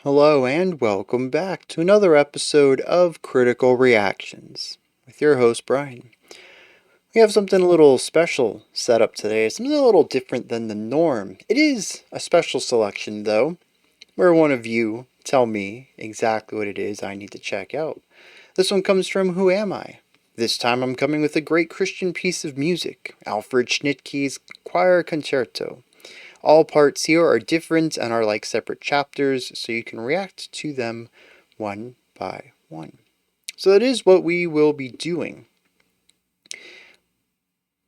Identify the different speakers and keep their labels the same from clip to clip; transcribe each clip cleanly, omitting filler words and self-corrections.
Speaker 1: Hello and welcome back to another episode of Critical Reactions with your host Bryan. We have something a little special set up today, something a little different than the norm. It is a special selection though, where one of you tell me exactly what it is I need to check out. This one comes from Who Am I? This time I'm coming with a great Christian piece of music, Alfred Schnittke's Choir Concerto. All parts here are different and are like separate chapters, so you can react to them one by one. So that is what we will be doing.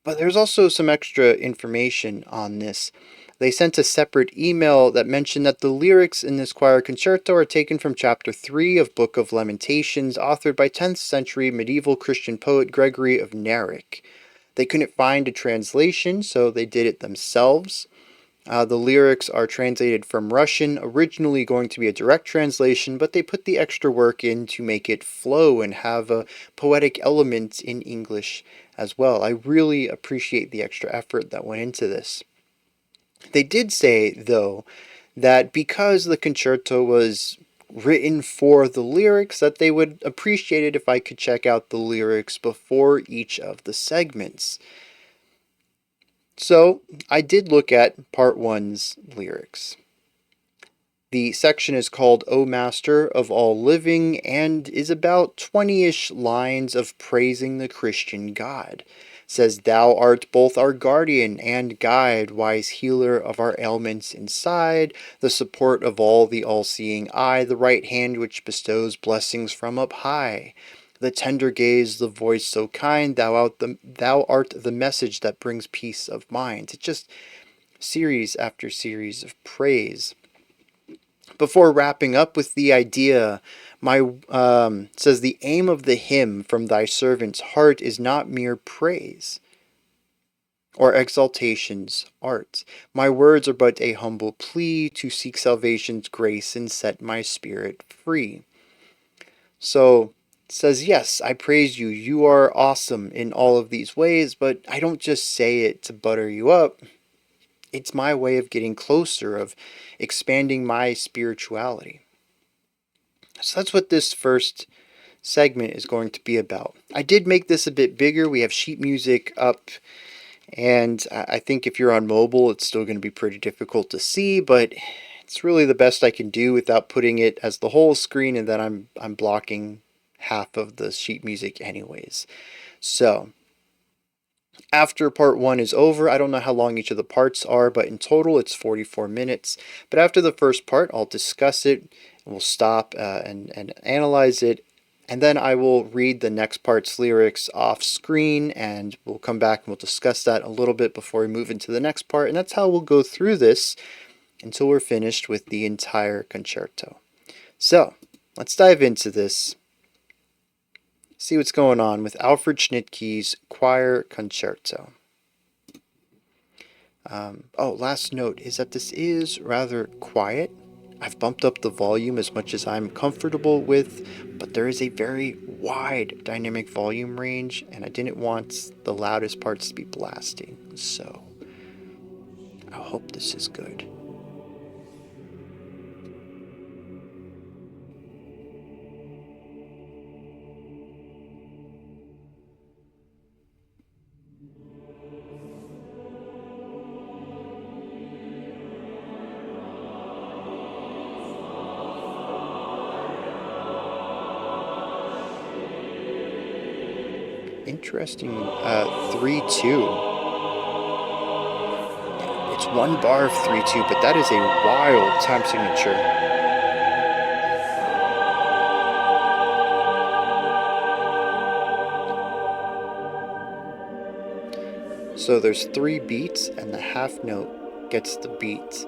Speaker 1: But there's also some extra information on this. They sent a separate email that mentioned that the lyrics in this choir concerto are taken from chapter 3 of Book of Lamentations, authored by 10th century medieval Christian poet Gregory of Narek. They couldn't find a translation, so they did it themselves. The lyrics are translated from Russian, originally going to be a direct translation, but they put the extra work in to make it flow and have a poetic element in English as well. I really appreciate the extra effort that went into this. They did say, though, that because the concerto was written for the lyrics, that they would appreciate it if I could check out the lyrics before each of the segments. So, I did look at part 1's lyrics. The section is called O Master of All Living and is about 20-ish lines of praising the Christian God. It says, Thou art both our guardian and guide, wise healer of our ailments inside, the support of all the all-seeing eye, the right hand which bestows blessings from up high. The tender gaze, the voice so kind, thou art the message that brings peace of mind. It's just series after series of praise. Before wrapping up with the idea, says the aim of the hymn from thy servant's heart is not mere praise or exaltation's art. My words are but a humble plea to seek salvation's grace and set my spirit free. So, says, yes, I praise you. You are awesome in all of these ways, but I don't just say it to butter you up. It's my way of getting closer, of expanding my spirituality. So that's what this first segment is going to be about. I did make this a bit bigger. We have sheet music up, and I think if you're on mobile, it's still going to be pretty difficult to see, but it's really the best I can do without putting it as the whole screen, and then I'm blocking half of the sheet music anyways. So after part 1 is over, I don't know how long each of the parts are, but in total it's 44 minutes. But after the first part, I'll discuss it, and we'll stop and analyze it, and then I will read the next part's lyrics off screen, and we'll come back and we'll discuss that a little bit before we move into the next part, and that's how we'll go through this until we're finished with the entire concerto. So, let's dive into this. See what's going on with Alfred Schnittke's Choir Concerto. Last note is that this is rather quiet. I've bumped up the volume as much as I'm comfortable with, but there is a very wide dynamic volume range, and I didn't want the loudest parts to be blasting, so I hope this is good. Interesting 3-2. It's one bar of 3-2, but that is a wild time signature. So there's 3 beats, and the half note gets the beat.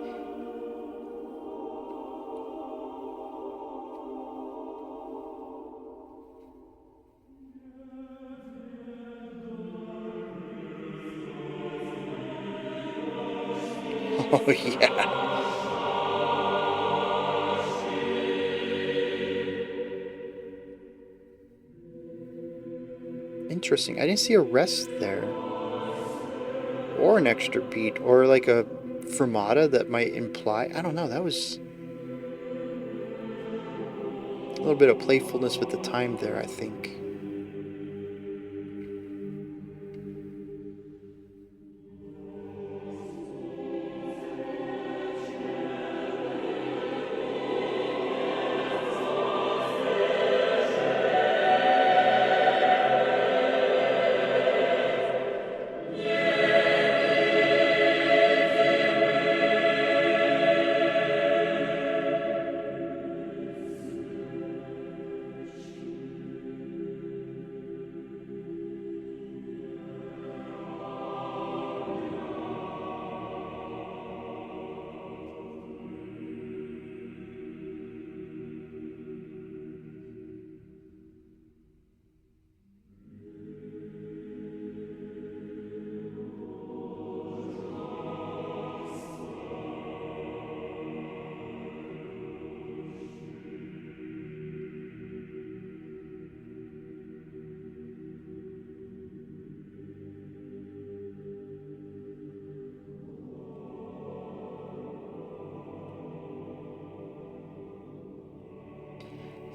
Speaker 1: Oh, yeah. Interesting. I didn't see a rest there. Or an extra beat. Or like a fermata that might imply. I don't know. That was little bit of playfulness with the time there, I think.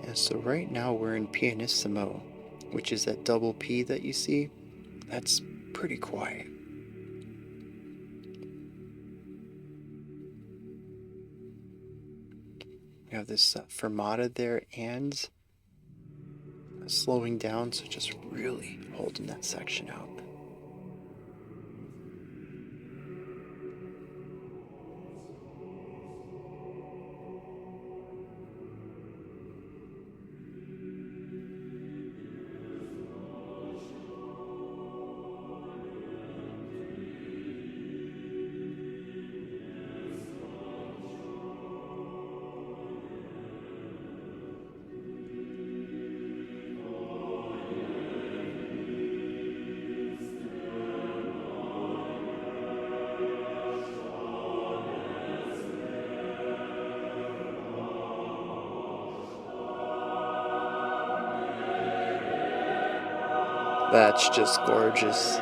Speaker 1: And so right now we're in pianissimo, which is that double P that you see. That's pretty quiet. We have this fermata there and slowing down, so just really holding that section out. That's just gorgeous.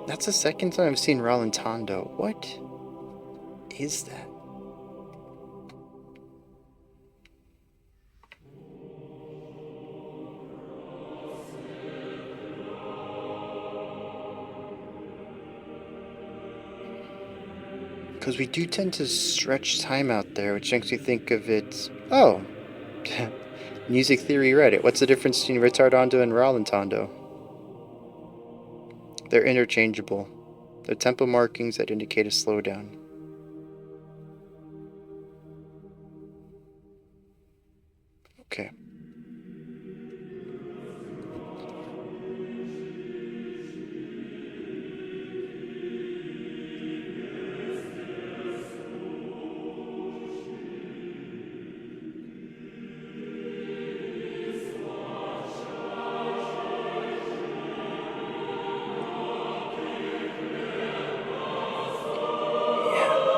Speaker 1: That's the second time I've seen rallentando. What is that? Because we do tend to stretch time out there, which makes me think of it. Oh, music theory Reddit. What's the difference between ritardando and rallentando? They're interchangeable. They're tempo markings that indicate a slowdown. Okay.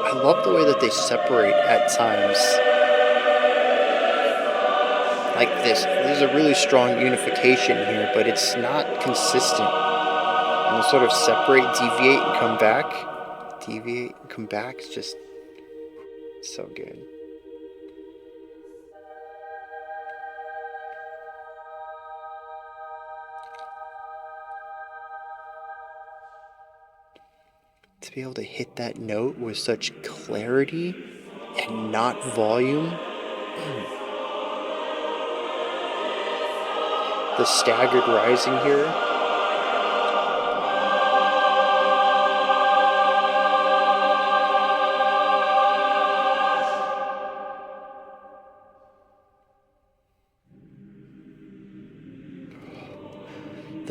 Speaker 1: I love the way that they separate at times. Like this. There's a really strong unification here, but it's not consistent. And they'll sort of separate, deviate, and come back. Deviate and come back. It's just so good. To be able to hit that note with such clarity and not volume. The staggered rising here.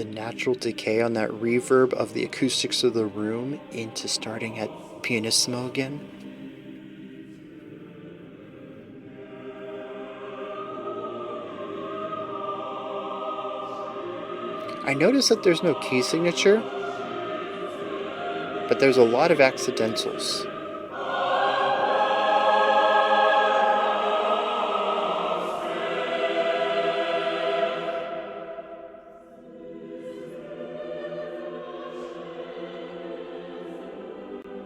Speaker 1: the natural decay on that reverb of the acoustics of the room into starting at pianissimo again. I notice that there's no key signature, but there's a lot of accidentals.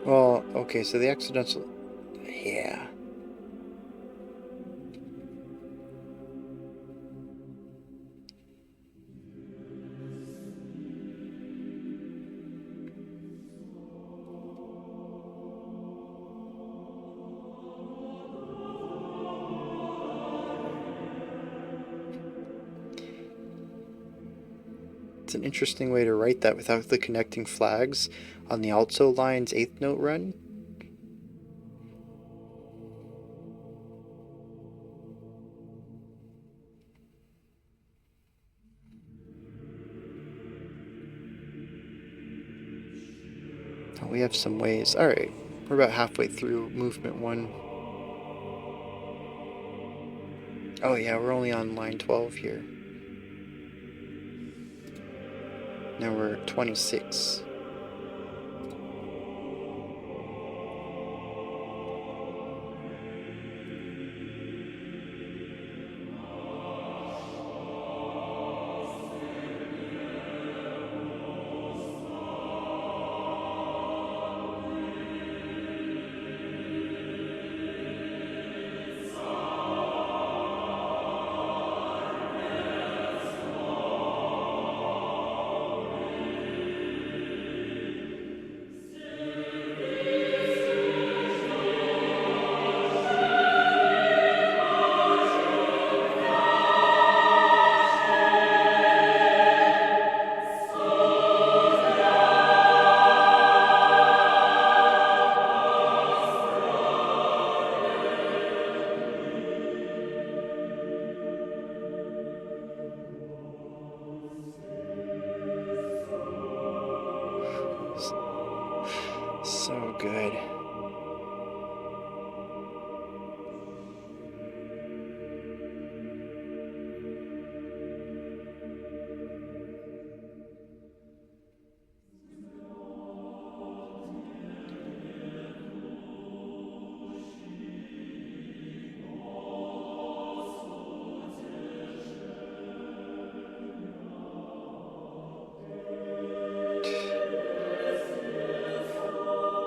Speaker 1: Well, okay, so the accidental... Yeah. It's an interesting way to write that without the connecting flags on the alto line's 8th note run. Oh, we have some ways. Alright, we're about halfway through movement 1. Oh yeah, we're only on line 12 here. Now we're at 26. So good.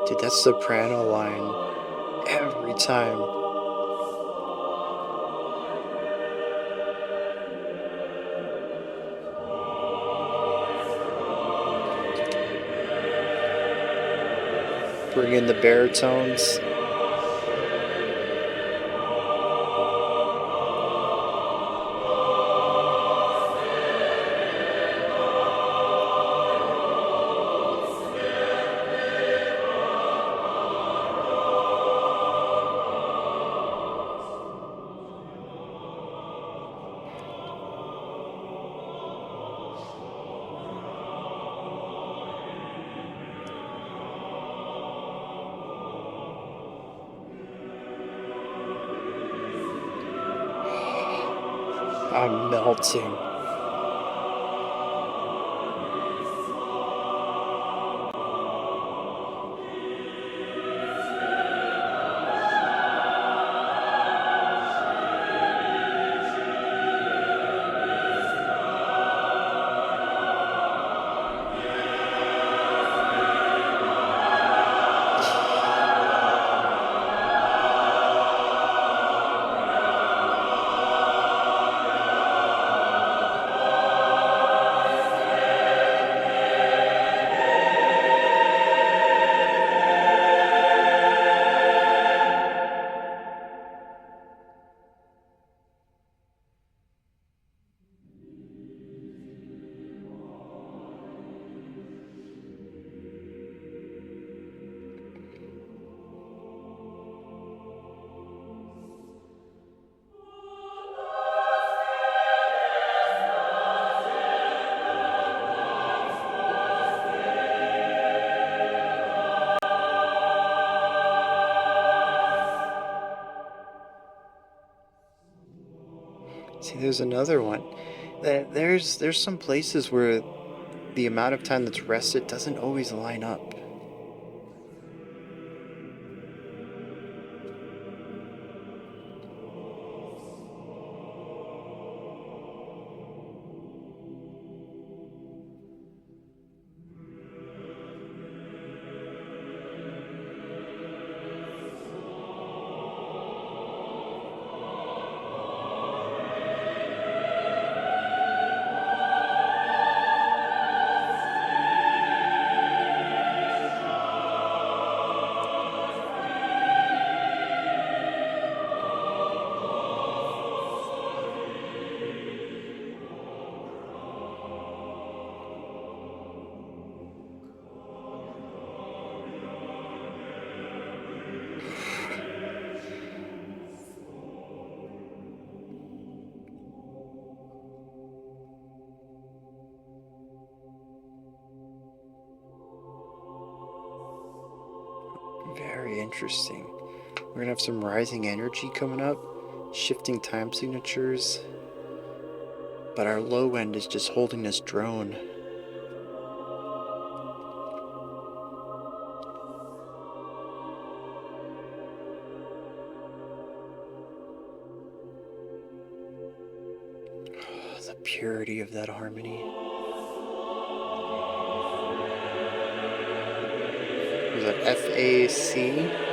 Speaker 1: Dude, that soprano line every time. Bring in the baritones. I'm melting. See, there's another one. There's some places where the amount of time that's rested doesn't always line up. Very interesting. We're gonna have some rising energy coming up, shifting time signatures, but our low end is just holding this drone. The purity of that harmony. Was that FAC?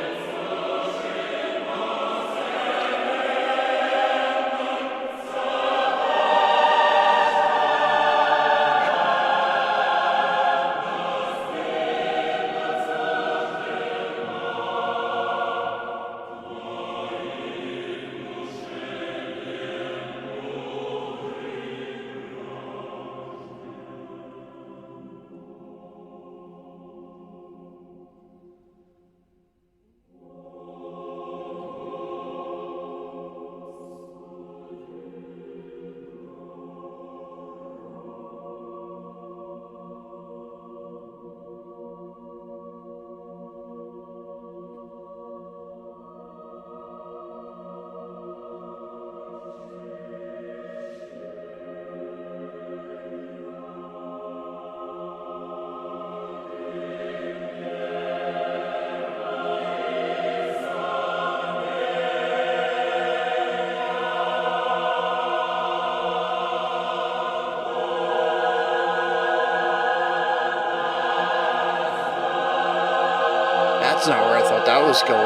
Speaker 1: That's not where I thought that was going.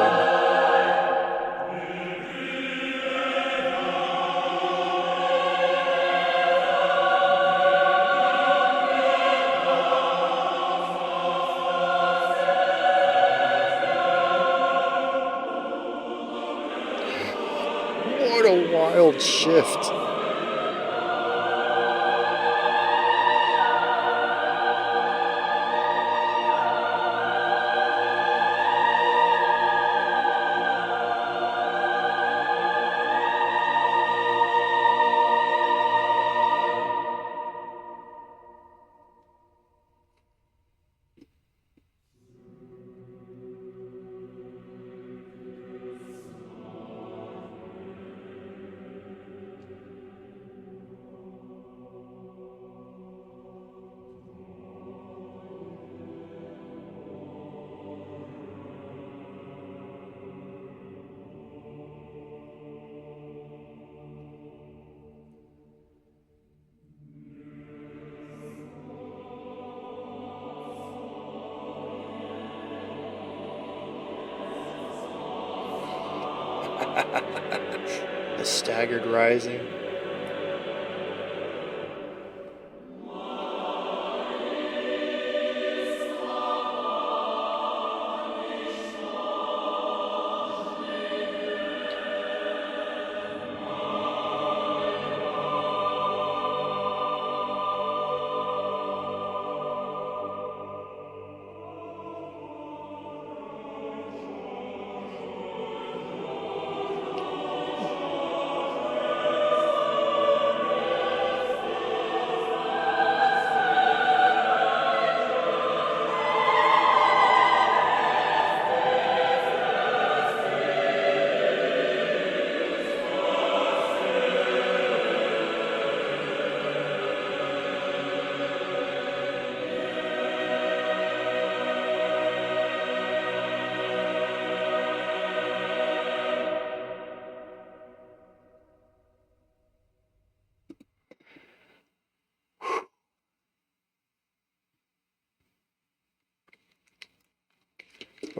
Speaker 1: What a wild shift. The staggered rising.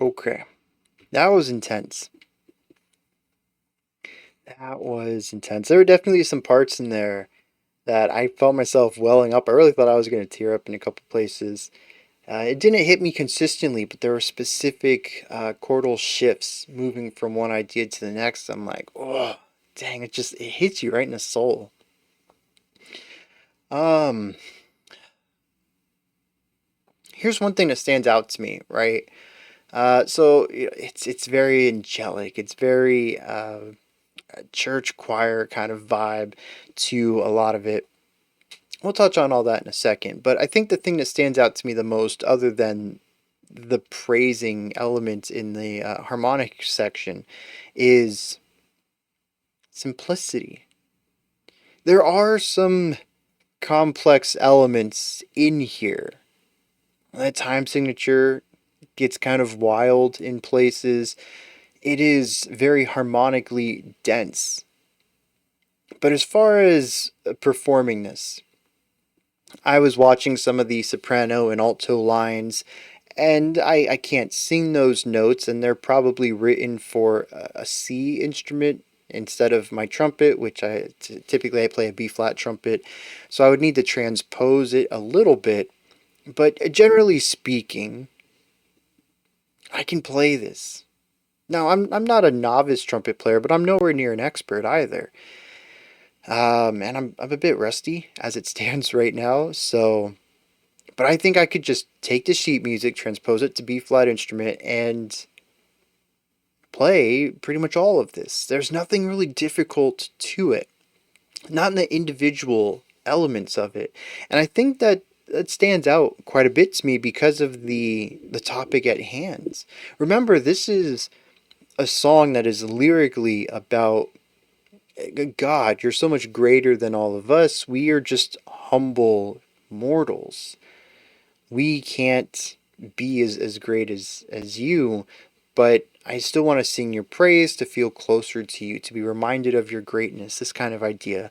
Speaker 1: Okay. That was intense. That was intense. There were definitely some parts in there that I felt myself welling up. I really thought I was going to tear up in a couple places. It didn't hit me consistently, but there were specific chordal shifts moving from one idea to the next. I'm like, oh, dang! It hits you right in the soul. Um, Here's one thing that stands out to me, right? It's very angelic. It's very church choir kind of vibe to a lot of it. We'll touch on all that in a second, but I think the thing that stands out to me the most, other than the praising element in the harmonic section, is simplicity. There are some complex elements in here. The time signature gets kind of wild in places. It is very harmonically dense. But as far as performing this, I was watching some of the soprano and alto lines, and I can't sing those notes, and they're probably written for a C instrument instead of my trumpet, which typically I play a B flat trumpet, so I would need to transpose it a little bit. But generally speaking, I can play this. Now I'm not a novice trumpet player, but I'm nowhere near an expert either. And I'm a bit rusty as it stands right now, so but I think I could just take the sheet music, transpose it to B flat instrument, and play pretty much all of this. There's nothing really difficult to it, not in the individual elements of it. And I think that stands out quite a bit to me because of the topic at hand. Remember, this is a song that is lyrically about God, you're so much greater than all of us. We are just humble mortals. We can't be as great as you, but I still want to sing your praise, to feel closer to you, to be reminded of your greatness, this kind of idea.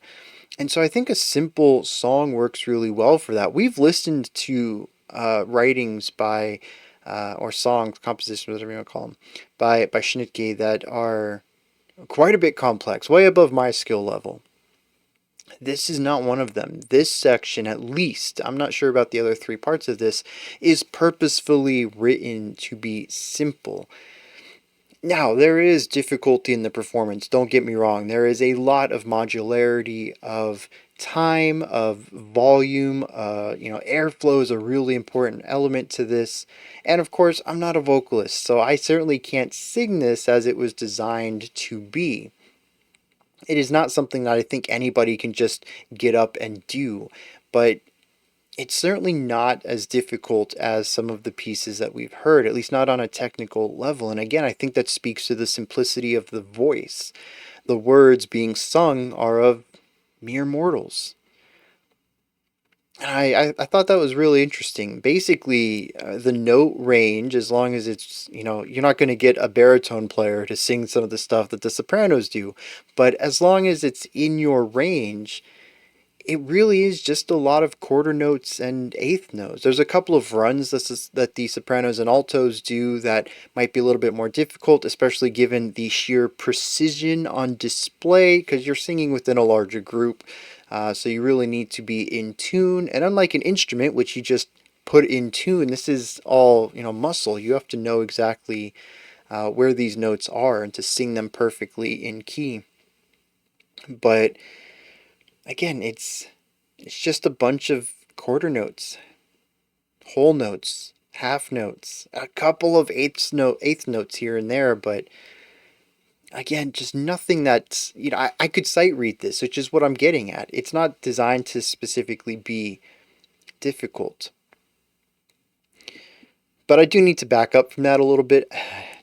Speaker 1: And so I think a simple song works really well for that. We've listened to writings by, or songs, compositions, whatever you want to call them, by Schnittke that are quite a bit complex, way above my skill level. This is not one of them. This section, at least, I'm not sure about the other three parts of this, is purposefully written to be simple. Now, there is difficulty in the performance, don't get me wrong. There is a lot of modularity of time, of volume. Airflow is a really important element to this. And of course, I'm not a vocalist, so I certainly can't sing this as it was designed to be. It is not something that I think anybody can just get up and do, but it's certainly not as difficult as some of the pieces that we've heard, at least not on a technical level. And again, I think that speaks to the simplicity of the voice. The words being sung are of mere mortals. And I thought that was really interesting. Basically, the note range, as long as it's, you're not going to get a baritone player to sing some of the stuff that the sopranos do, but as long as it's in your range, it really is just a lot of quarter notes and eighth notes. There's a couple of runs that the sopranos and altos do that might be a little bit more difficult, especially given the sheer precision on display, because you're singing within a larger group. So you really need to be in tune. And unlike an instrument, which you just put in tune, this is all, muscle. You have to know exactly where these notes are and to sing them perfectly in key. But again, it's just a bunch of quarter notes, whole notes, half notes, a couple of eighth notes here and there, but again, just nothing that's, I could sight read this, which is what I'm getting at. It's not designed to specifically be difficult. But I do need to back up from that a little bit.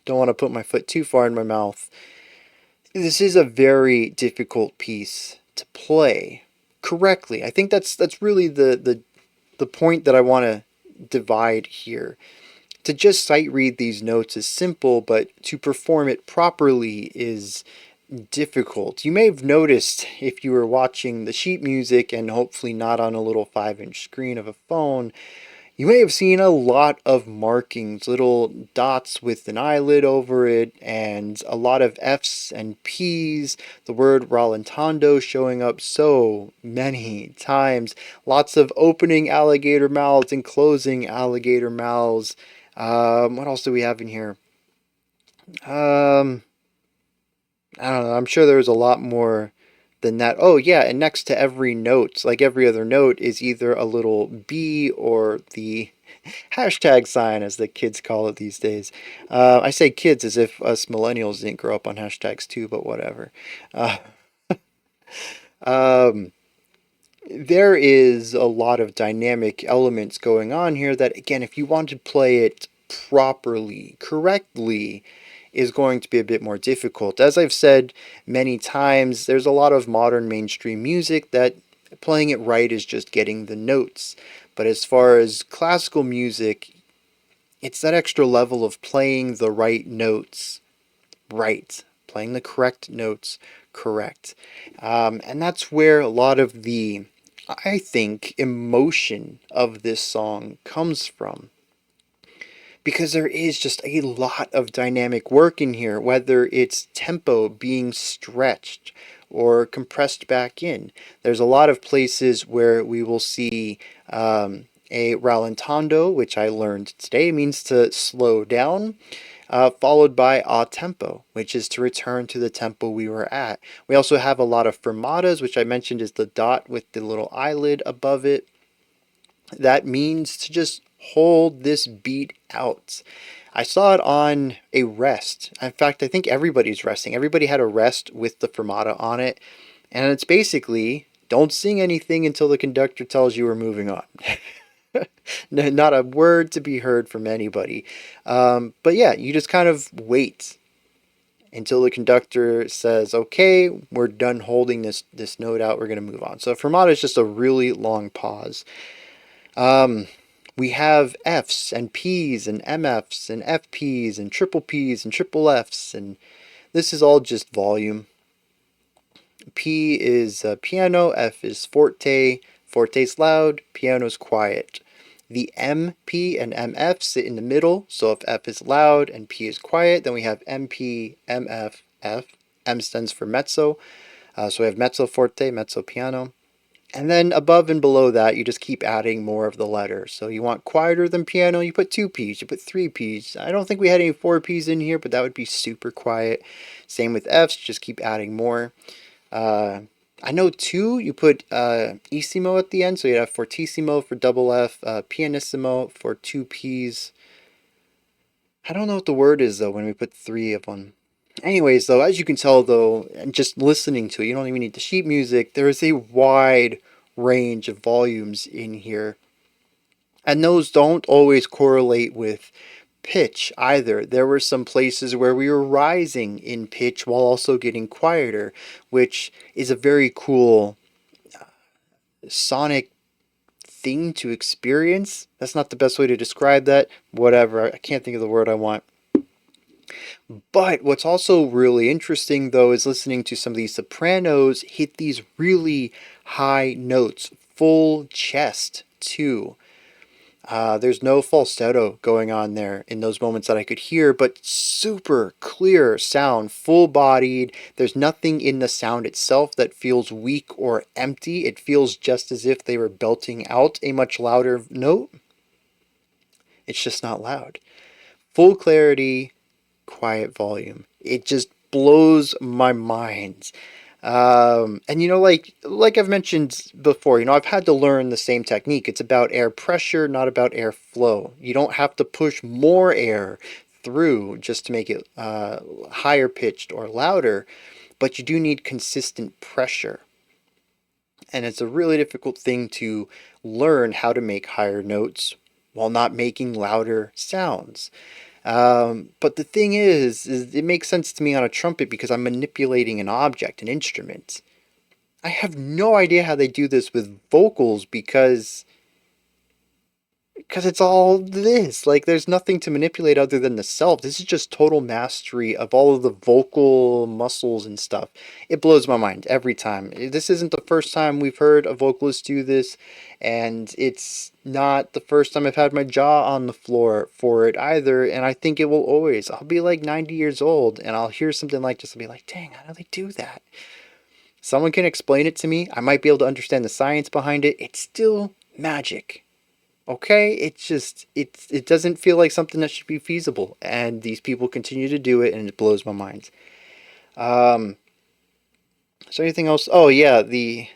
Speaker 1: Don't want to put my foot too far in my mouth. This is a very difficult piece to play correctly. I think that's really the point that I want to divide here. To just sight read these notes is simple, but to perform it properly is difficult. You may have noticed if you were watching the sheet music and hopefully not on a little 5-inch screen of a phone, You may have seen a lot of markings, little dots with an eyelid over it, and a lot of F's and P's, the word rallentando showing up so many times, lots of opening alligator mouths and closing alligator mouths. What else do we have in here? Um, I don't know. I'm sure there's a lot more than that. Oh, yeah, and next to every note, like every other note, is either a little B or the hashtag sign, as the kids call it these days. I say kids as if us millennials didn't grow up on hashtags too, but whatever. Uh, um, there is a lot of dynamic elements going on here that, again, if you want to play it properly, correctly, is going to be a bit more difficult. As I've said many times, there's a lot of modern mainstream music that playing it right is just getting the notes. But as far as classical music, it's that extra level of playing the right notes right, playing the correct notes correct. And that's where a lot of the, I think, emotion of this song comes from. Because there is just a lot of dynamic work in here, whether it's tempo being stretched or compressed back in. There's a lot of places where we will see a rallentando, which I learned today means to slow down, followed by a tempo, which is to return to the tempo we were at. We also have a lot of fermatas, which I mentioned is the dot with the little eyelid above it. That means to just hold this beat out. I saw it on a rest. In fact, I think everybody's resting. Everybody had a rest with the fermata on it. And it's basically don't sing anything until the conductor tells you we're moving on. Not a word to be heard from anybody. But yeah, you just kind of wait until the conductor says, okay, we're done holding this note out, we're going to move on. So fermata is just a really long pause. We have Fs and Ps and MFs and FPs and triple Ps and triple Fs, and this is all just volume. P is piano, F is forte, forte's loud, piano's quiet. The M, P, and MF sit in the middle, so if F is loud and P is quiet, then we have MP, MF, F. M stands for mezzo, so we have mezzo forte, mezzo piano. And then above and below that, you just keep adding more of the letters. So you want quieter than piano, you put 2 Ps, you put 3 Ps. I don't think we had any 4 Ps in here, but that would be super quiet. Same with Fs, just keep adding more. I know 2, you put Isimo at the end, so you have fortissimo for double F, pianissimo for 2 Ps. I don't know what the word is, though, when we put 3 of them. Anyways, though, as you can tell, though, and just listening to it, you don't even need the sheet music, there is a wide range of volumes in here. And those don't always correlate with pitch either. There were some places where we were rising in pitch while also getting quieter, which is a very cool sonic thing to experience. That's not the best way to describe that. Whatever, I can't think of the word I want. But what's also really interesting, though, is listening to some of these sopranos hit these really high notes, full chest, too. There's no falsetto going on there in those moments that I could hear, but super clear sound, full-bodied. There's nothing in the sound itself that feels weak or empty. It feels just as if they were belting out a much louder note. It's just not loud. Full clarity, quiet volume. It just blows my mind. And like I've mentioned before, I've had to learn the same technique. It's about air pressure, not about air flow. You don't have to push more air through just to make it higher pitched or louder, but you do need consistent pressure. And it's a really difficult thing to learn how to make higher notes while not making louder sounds. But the thing is it makes sense to me on a trumpet because I'm manipulating an object, an instrument. I have no idea how they do this with vocals because Because it's all this. Like, there's nothing to manipulate other than the self. This is just total mastery of all of the vocal muscles and stuff. It blows my mind every time. This isn't the first time we've heard a vocalist do this, and it's not the first time I've had my jaw on the floor for it either, and I think it will always. I'll be like 90 years old, and I'll hear something like this, I'll be like, dang, how do they do that? Someone can explain it to me. I might be able to understand the science behind it. It's still magic. Okay, it's just it doesn't feel like something that should be feasible, and these people continue to do it, and it blows my mind. Um, is there anything else? Oh yeah, the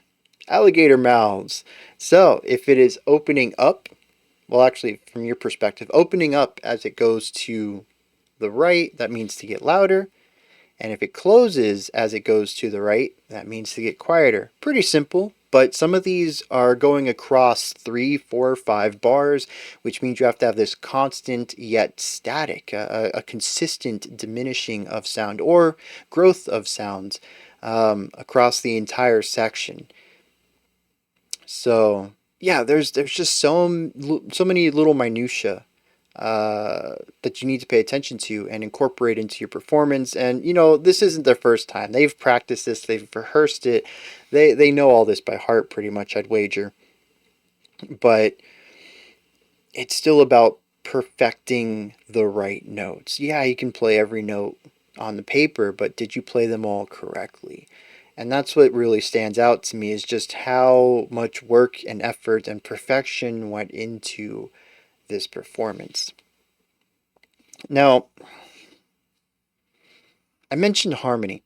Speaker 1: alligator mouths. So if it is opening up, well, actually, from your perspective, opening up as it goes to the right, that means to get louder. And if it closes as it goes to the right, that means to get quieter. Pretty simple, but some of these are going across 3, 4, 5 bars, which means you have to have this constant yet static, a consistent diminishing of sound or growth of sounds across the entire section. So yeah, there's just so many little minutia that you need to pay attention to and incorporate into your performance. And this isn't their first time. They've practiced this, they've rehearsed it, they know all this by heart pretty much, I'd wager. But it's still about perfecting the right notes. Yeah, you can play every note on the paper, but did you play them all correctly? And that's what really stands out to me, is just how much work and effort and perfection went into this performance. Now, I mentioned harmony.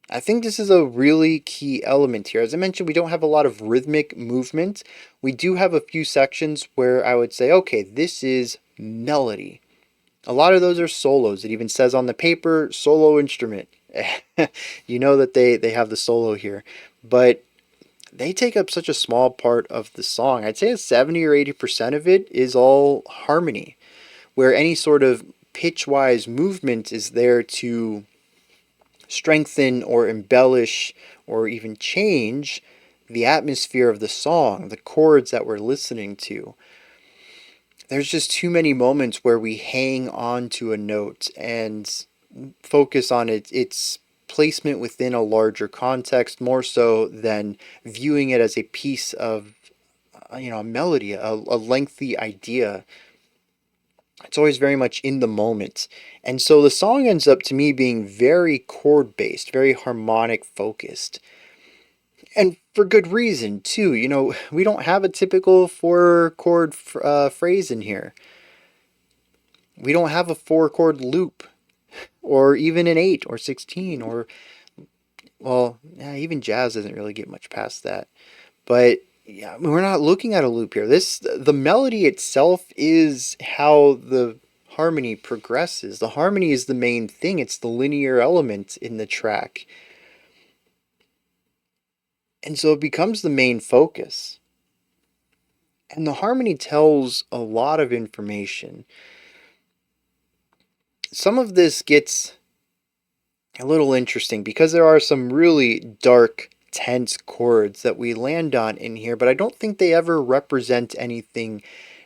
Speaker 1: I think this is a really key element here. As I mentioned, we don't have a lot of rhythmic movement. We do have a few sections where I would say, okay, this is melody. A lot of those are solos. It even says on the paper, solo instrument. You know that they have the solo here. But they take up such a small part of the song. I'd say 70 or 80% of it is all harmony, where any sort of pitch-wise movement is there to strengthen or embellish or even change the atmosphere of the song, the chords that we're listening to. There's just too many moments where we hang on to a note and focus on its placement within a larger context more so than viewing it as a piece of a melody, a lengthy idea. It's always very much in the moment. And so the song ends up to me being very chord based, very harmonic focused. And for good reason, too. We don't have a typical 4 chord phrase in here. We don't have a 4 chord loop, or even an 8 or 16, or, well, yeah, even jazz doesn't really get much past that. But yeah, we're not looking at a loop here. The melody itself is how the harmony progresses. The harmony is the main thing. It's the linear element in the track. And so it becomes the main focus. And the harmony tells a lot of information. Some of this gets a little interesting because there are some really dark, tense chords that we land on in here, but I don't think they ever represent anything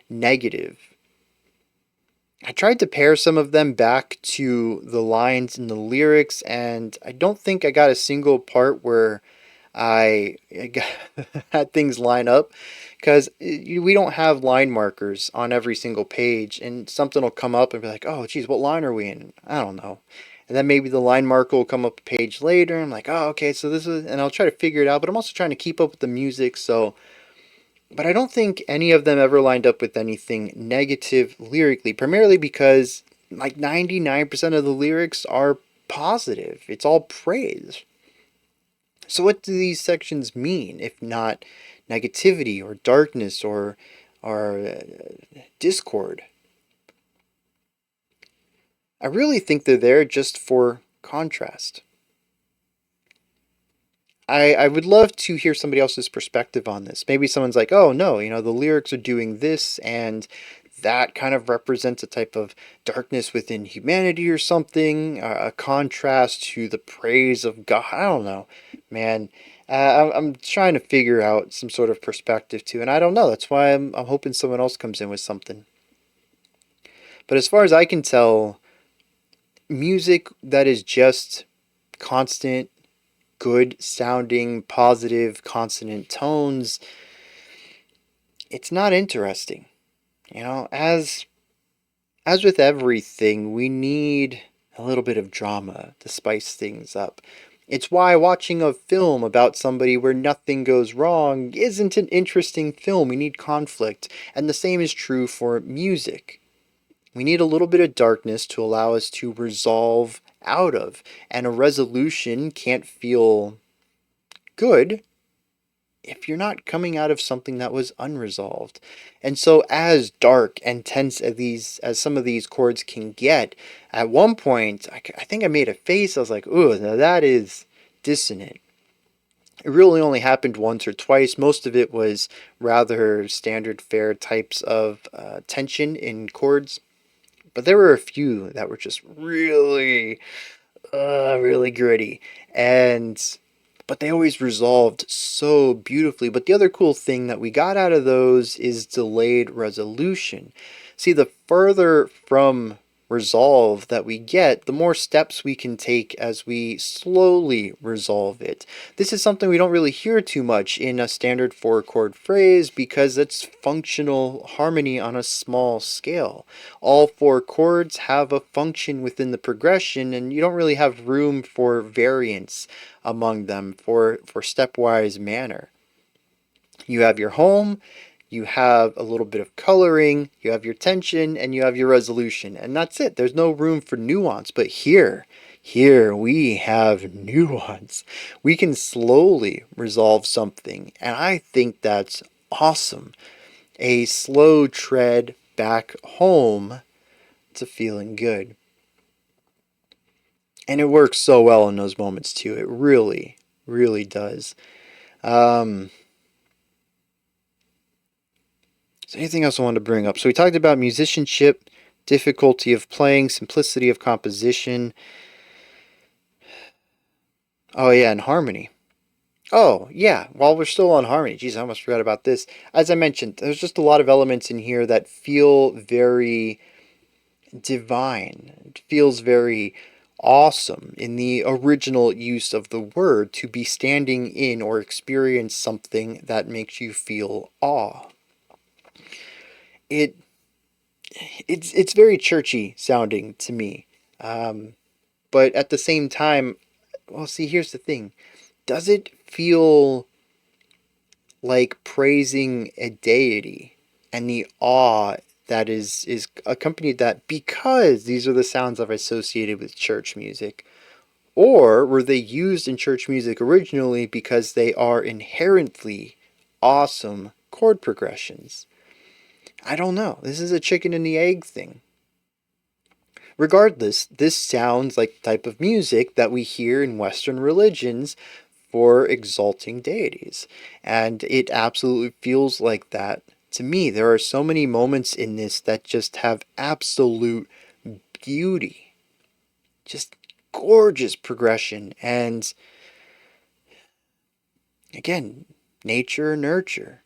Speaker 1: negative. I tried to pair some of them back to the lines in the lyrics, and I don't think I got a single part where I had things line up, because we don't have line markers on every single page, and something will come up and be like, oh geez, what line are we in? I don't know. And then maybe the line marker will come up a page later, and I'm like, oh okay, so this is, and I'll try to figure it out, but I'm also trying to keep up with the music. So, but I don't think any of them ever lined up with anything negative lyrically, primarily because like 99% of the lyrics are positive. It's all praise. So what do these sections mean if not negativity or darkness or discord? I really think they're there just for contrast. I would love to hear somebody else's perspective on this. Maybe someone's like, oh no, the lyrics are doing this and that kind of represents a type of darkness within humanity or something, a contrast to the praise of God. I don't know, man. I'm trying to figure out some sort of perspective too, and I don't know. That's why I'm hoping someone else comes in with something. But as far as I can tell, music that is just constant, good sounding, positive, consonant tones, it's not interesting. As with everything, we need a little bit of drama to spice things up. It's why watching a film about somebody where nothing goes wrong isn't an interesting film. We need conflict. And the same is true for music. We need a little bit of darkness to allow us to resolve out of. And a resolution can't feel good if you're not coming out of something that was unresolved. And so as dark and tense as some of these chords can get, at one point I think I made a face. I was like, ooh, now that is dissonant. It really only happened once or twice. Most of it was rather standard fare types of tension in chords, but there were a few that were just really gritty. And but they always resolved so beautifully. But the other cool thing that we got out of those is delayed resolution. See, the further from resolve that we get, the more steps we can take as we slowly resolve it. This is something we don't really hear too much in a standard 4-chord phrase because it's functional harmony on a small scale. All 4 chords have a function within the progression, and you don't really have room for variance among them for stepwise manner. You have your home, you have a little bit of coloring, you have your tension, and you have your resolution, and that's it. There's no room for nuance. But here we have nuance. We can slowly resolve something, and I think that's awesome. A slow tread back home to feeling good. And it works so well in those moments too. It really does. So anything else I wanted to bring up? So we talked about musicianship, difficulty of playing, simplicity of composition. Oh yeah, and harmony. Oh yeah, while we're still on harmony, geez, I almost forgot about this. As I mentioned, there's just a lot of elements in here that feel very divine. It feels very awesome in the original use of the word, to be standing in or experience something that makes you feel awe. It it's very churchy sounding to me, but at the same time, well, see, here's the thing: does it feel like praising a deity and the awe that is accompanied that, because these are the sounds I've associated with church music? Or were they used in church music originally because they are inherently awesome chord progressions? I don't know. This is a chicken and the egg thing. Regardless, this sounds like the type of music that we hear in Western religions for exalting deities. And it absolutely feels like that to me. There are so many moments in this that just have absolute beauty. Just gorgeous progression. And again, nature, nurture.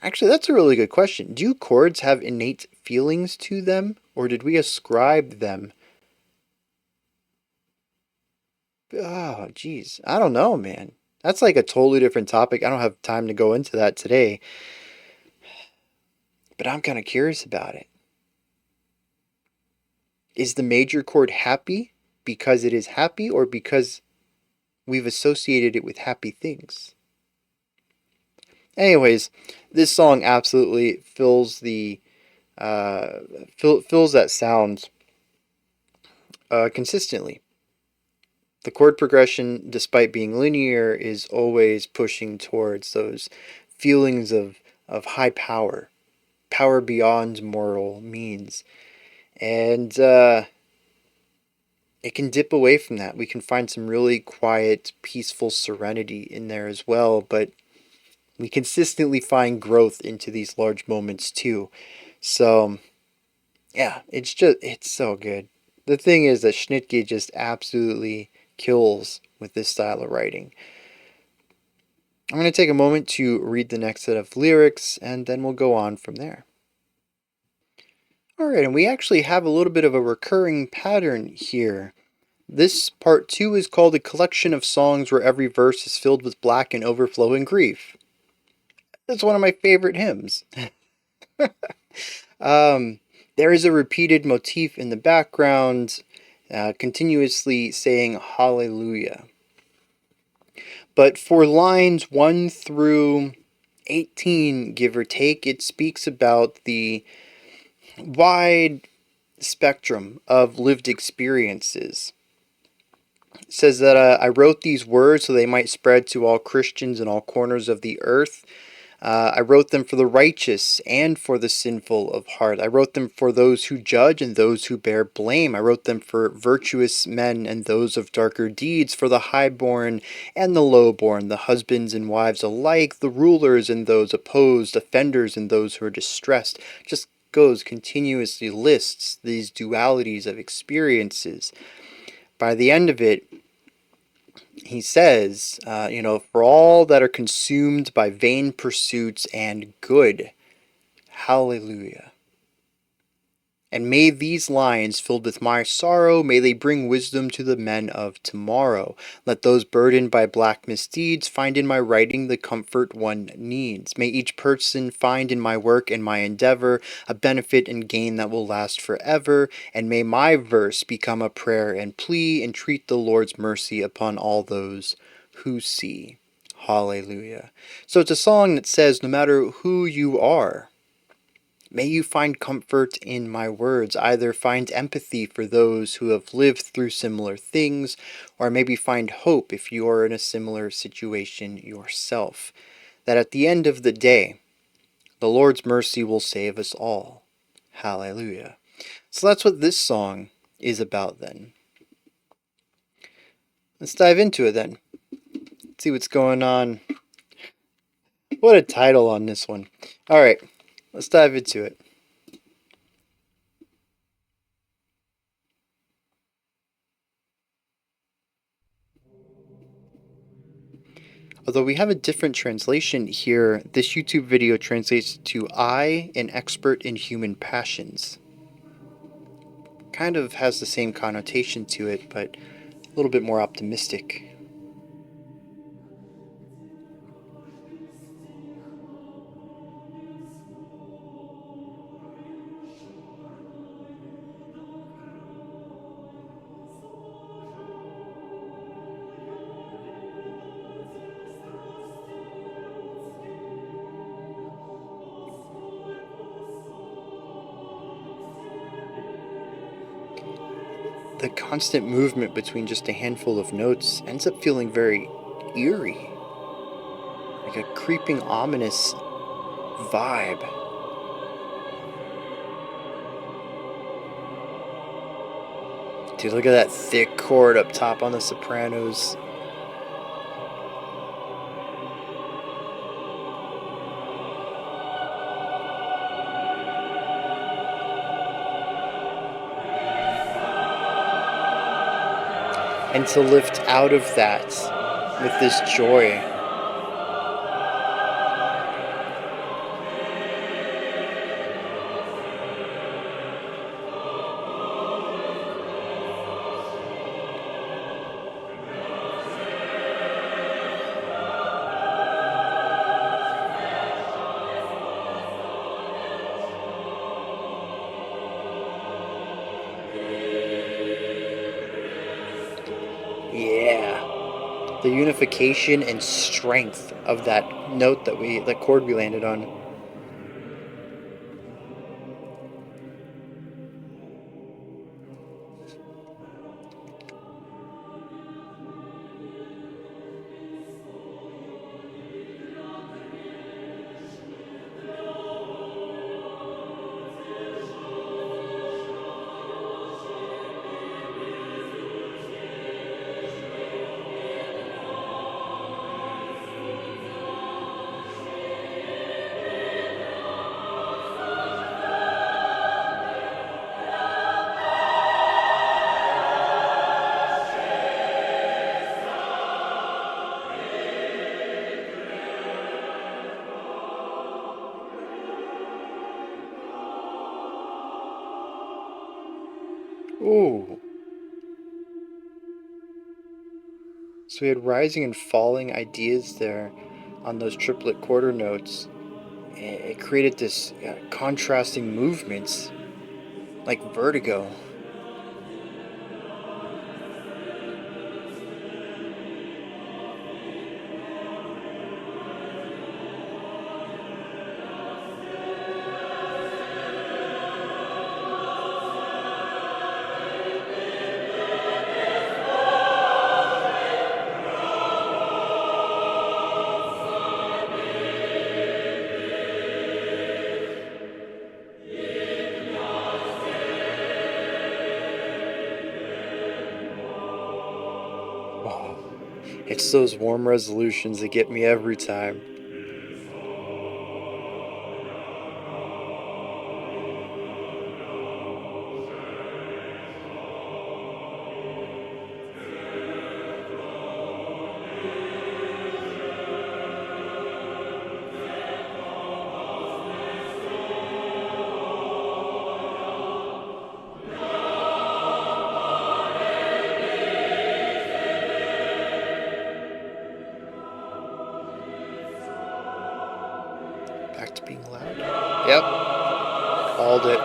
Speaker 1: Actually, that's a really good question. Do chords have innate feelings to them, or did we ascribe them? Oh, geez. I don't know, man. That's like a totally different topic. I don't have time to go into that today, but I'm kind of curious about it. Is the major chord happy because it is happy, or because we've associated it with happy things? Anyways, this song absolutely fills the fills that sound consistently. The chord progression, despite being linear, is always pushing towards those feelings of high power, power beyond mortal means. And it can dip away from that. We can find some really quiet, peaceful serenity in there as well, but we consistently find growth into these large moments too. So, yeah, it's so good. The thing is that Schnittke just absolutely kills with this style of writing. I'm going to take a moment to read the next set of lyrics, and then we'll go on from there. All right, and we actually have a little bit of a recurring pattern here. This part 2 is called A Collection of Songs Where Every Verse is Filled with Black and Overflowing Grief. That's one of my favorite hymns. There is a repeated motif in the background, continuously saying Hallelujah. But for lines 1 through 18, give or take, it speaks about the wide spectrum of lived experiences. It says that I wrote these words so they might spread to all Christians in all corners of the earth. I wrote them for the righteous and for the sinful of heart. I wrote them for those who judge and those who bear blame. I wrote them for virtuous men and those of darker deeds, for the highborn and the lowborn, the husbands and wives alike, the rulers and those opposed, offenders and those who are distressed. Just goes continuously lists these dualities of experiences. By the end of it, he says, for all that are consumed by vain pursuits and good, hallelujah. And may these lines, filled with my sorrow, may they bring wisdom to the men of tomorrow. Let those burdened by black misdeeds find in my writing the comfort one needs. May each person find in my work and my endeavor a benefit and gain that will last forever. And may my verse become a prayer and plea, and treat the Lord's mercy upon all those who see. Hallelujah. So it's a song that says, no matter who you are, may you find comfort in my words, either find empathy for those who have lived through similar things, or maybe find hope if you are in a similar situation yourself. That at the end of the day, the Lord's mercy will save us all. Hallelujah. So that's what this song is about then. Let's dive into it then. Let's see what's going on. What a title on this one. Alright, let's dive into it. Although we have a different translation here, this YouTube video translates to I, an expert in human passions. Kind of has the same connotation to it, but a little bit more optimistic. The constant movement between just a handful of notes ends up feeling very eerie, like a creeping, ominous vibe. Dude, look at that thick chord up top on the sopranos. And to lift out of that with this joy. Yeah. The unification and strength of that note that chord we landed on. Ooh. So we had rising and falling ideas there on those triplet quarter notes. It created this contrasting movements like vertigo. Oh, it's those warm resolutions that get me every time. Back to being loud. Yep, called it.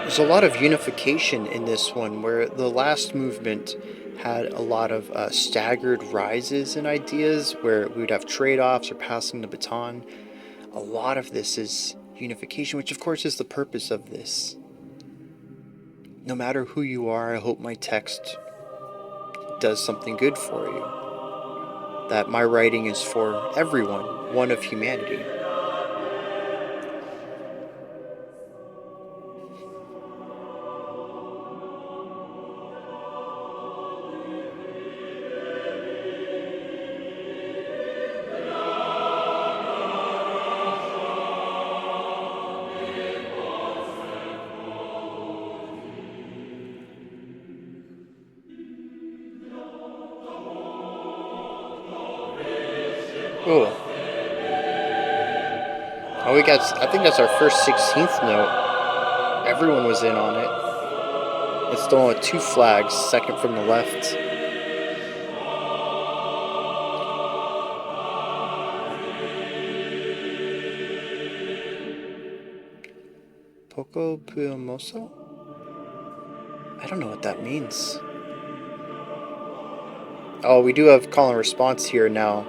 Speaker 1: There's a lot of unification in this one, where the last movement had a lot of staggered rises and ideas where we would have trade-offs or passing the baton. A lot of this is unification, which of course is the purpose of this. No matter who you are, I hope my text does something good for you. That my writing is for everyone, one of humanity. Oh, we got, I think that's our first 16th note. Everyone was in on it. It's still on 2 flags, second from the left. Poco Pumoso? I don't know what that means. Oh, we do have call and response here now.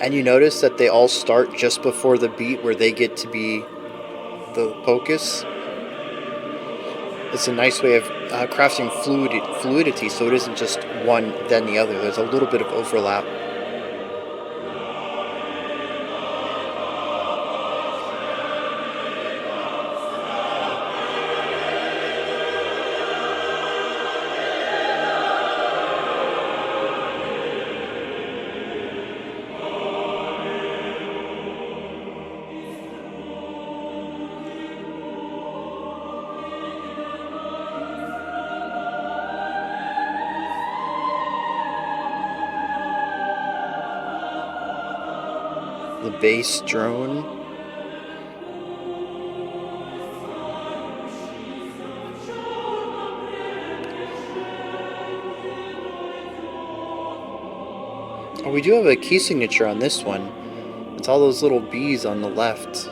Speaker 1: And you notice that they all start just before the beat where they get to be the pocus. It's a nice way of crafting fluidity, so it isn't just one then the other. There's a little bit of overlap. The bass drone. Oh, we do have a key signature on this one. It's all those little bees on the left.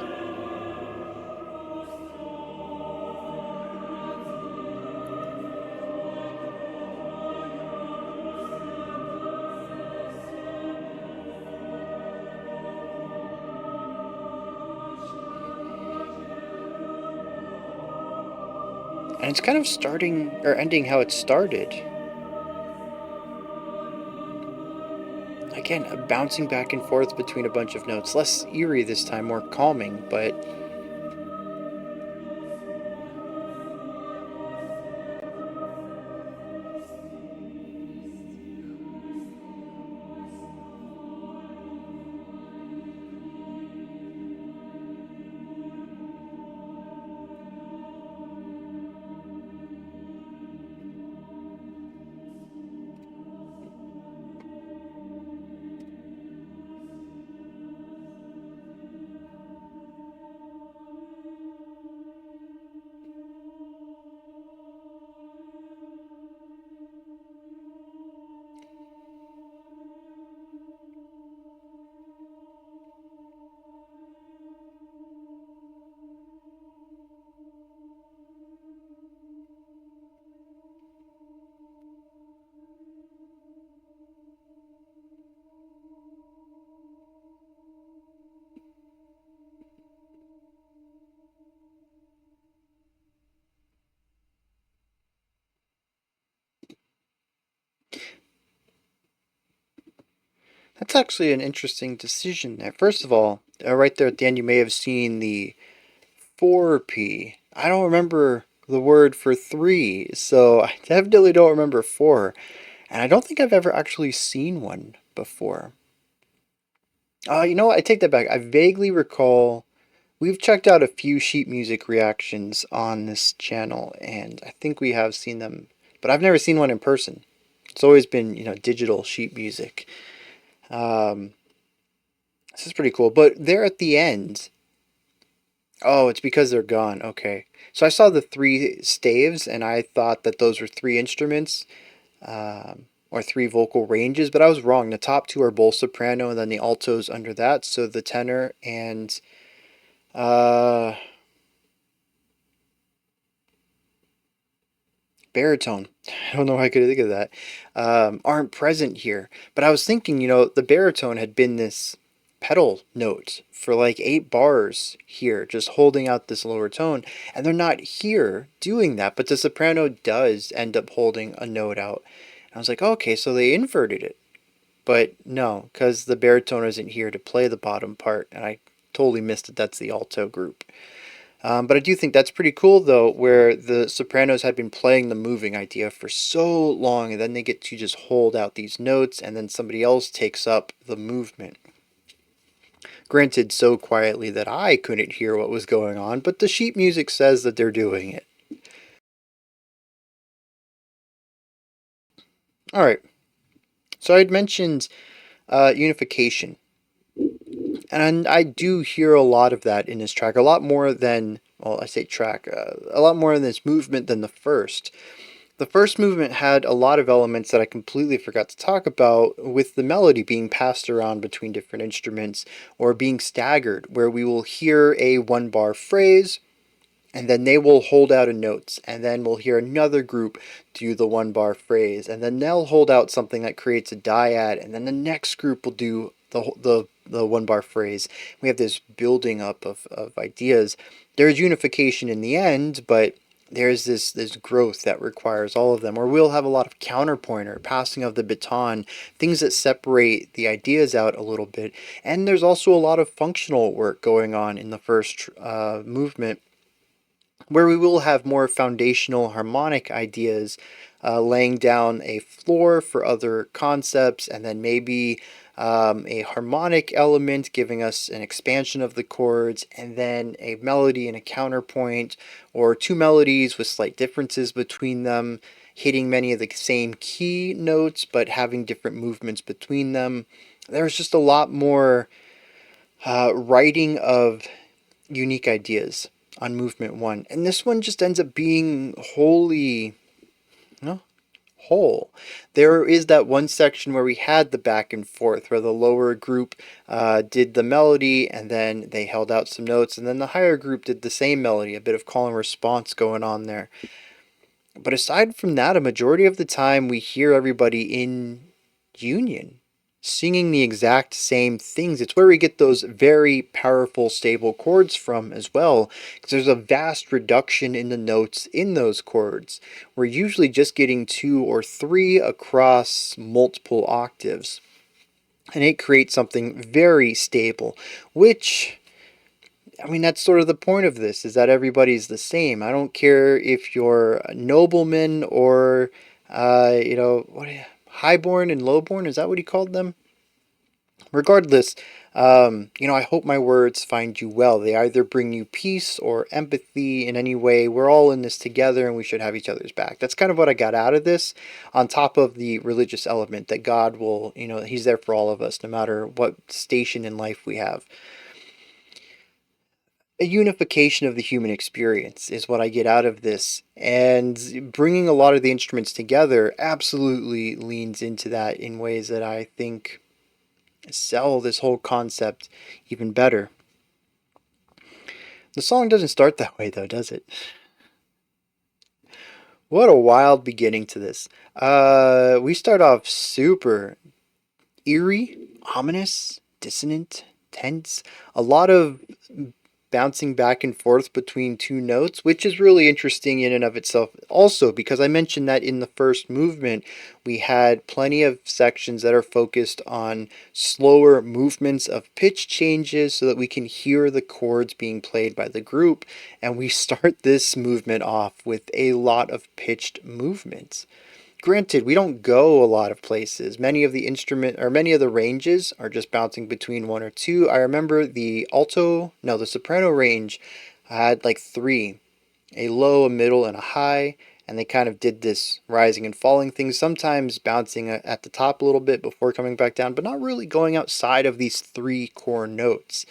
Speaker 1: And it's kind of starting or ending how it started. Again, bouncing back and forth between a bunch of notes. Less eerie this time, more calming, but That's actually an interesting decision there. First of all, right there at the end, you may have seen the 4P. I don't remember the word for three, so I definitely don't remember four. And I don't think I've ever actually seen one before. You know what? I take that back. I vaguely recall we've checked out a few sheet music reactions on this channel, and I think we have seen them, but I've never seen one in person. It's always been, digital sheet music. Um, this is pretty cool. But there at the end, oh, it's because they're gone. Okay. So I saw the three staves, and I thought that those were three instruments, or three vocal ranges, but I was wrong. The top two are both soprano, and then the altos under that. So the tenor and uh, baritone. I don't know how I could think of that. Aren't present here. But I was thinking, the baritone had been this pedal note for like 8 bars here, just holding out this lower tone. And they're not here doing that, but the soprano does end up holding a note out. And I was like, okay, so they inverted it. But no, because the baritone isn't here to play the bottom part. And I totally missed it. That's the alto group. But I do think that's pretty cool, though, where the sopranos had been playing the moving idea for so long, and then they get to just hold out these notes, and then somebody else takes up the movement. Granted, so quietly that I couldn't hear what was going on, but the sheet music says that they're doing it. Alright, so I'd mentioned unification. And I do hear a lot of that in this track, a lot more than, well, I say track, a lot more in this movement than the first. The first movement had a lot of elements that I completely forgot to talk about, with the melody being passed around between different instruments, or being staggered, where we will hear a 1 bar phrase, and then they will hold out a note, and then we'll hear another group do the 1 bar phrase, and then they'll hold out something that creates a dyad, and then the next group will do the 1 bar phrase. We have this building up of ideas. There's unification in the end, but there's this growth that requires all of them. Or we'll have a lot of counterpoint or passing of the baton, things that separate the ideas out a little bit. And there's also a lot of functional work going on in the first movement, where we will have more foundational harmonic ideas, laying down a floor for other concepts, and then maybe a harmonic element giving us an expansion of the chords, and then a melody and a counterpoint, or two melodies with slight differences between them, hitting many of the same key notes but having different movements between them. There's just a lot more writing of unique ideas on movement one, and this one just ends up being wholly, whole. There is that one section where we had the back and forth, where the lower group did the melody, and then they held out some notes, and then the higher group did the same melody, a bit of call and response going on there. But aside from that, a majority of the time we hear everybody in union, singing the exact same things. It's where we get those very powerful, stable chords from as well, because there's a vast reduction in the notes in those chords. We're usually just getting 2 or 3 across multiple octaves, and it creates something very stable, which, I mean, that's sort of the point of this, is that everybody's the same. I don't care if you're a nobleman or, what, highborn and lowborn, is that what he called them? Regardless, I hope my words find you well. They either bring you peace or empathy in any way. We're all in this together, and we should have each other's back. That's kind of what I got out of this, on top of the religious element that God will, He's there for all of us, no matter what station in life we have. A unification of the human experience is what I get out of this, and bringing a lot of the instruments together absolutely leans into that in ways that I think sell this whole concept even better. The song doesn't start that way, though, does it? What a wild beginning to this. We start off super eerie, ominous, dissonant, tense. A lot of bouncing back and forth between two notes, which is really interesting in and of itself also, because I mentioned that in the first movement we had plenty of sections that are focused on slower movements of pitch changes so that we can hear the chords being played by the group, and we start this movement off with a lot of pitched movements. Granted, we don't go a lot of places. Many of the ranges are just bouncing between one or two. I remember the soprano range had like three, a low, a middle, and a high, and they kind of did this rising and falling thing, sometimes bouncing at the top a little bit before coming back down, but not really going outside of these three core notes.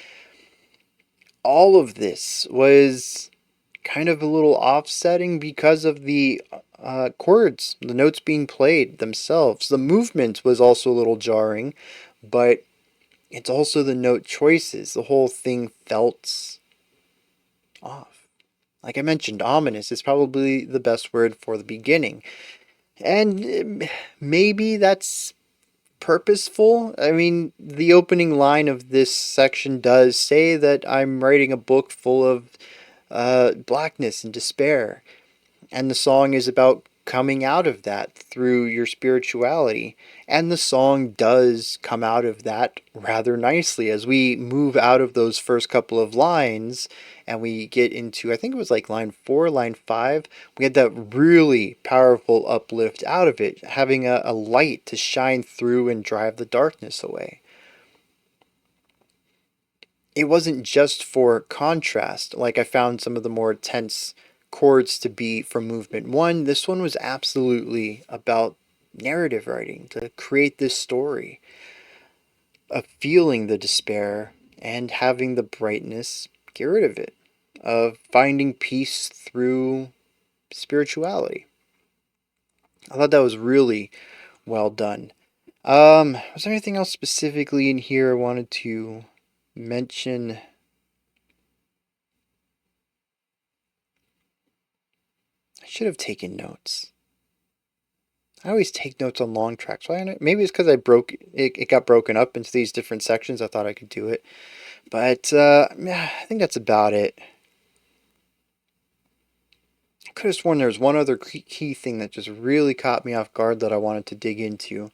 Speaker 1: All of this was kind of a little offsetting because of the chords, the notes being played themselves. The movement was also a little jarring, but it's also the note choices. The whole thing felt off. Like I mentioned, ominous is probably the best word for the beginning. And maybe that's purposeful. I mean, the opening line of this section does say that I'm writing a book full of blackness and despair. And the song is about coming out of that through your spirituality. And the song does come out of that rather nicely as we move out of those first couple of lines and we get into, I think it was like line 4, line 5. We had that really powerful uplift out of it, having a light to shine through and drive the darkness away. It wasn't just for contrast, like I found some of the more tense chords to be from movement 1. This one was absolutely about narrative writing, to create this story of feeling the despair and having the brightness get rid of it, of finding peace through spirituality. I thought that was really well done. Was there anything else specifically in here I wanted to mention? I should have taken notes. I always take notes on long tracks. Maybe it's because it got broken up into these different sections. I thought I could do it. But I think that's about it. I could have sworn there was one other key thing that just really caught me off guard that I wanted to dig into.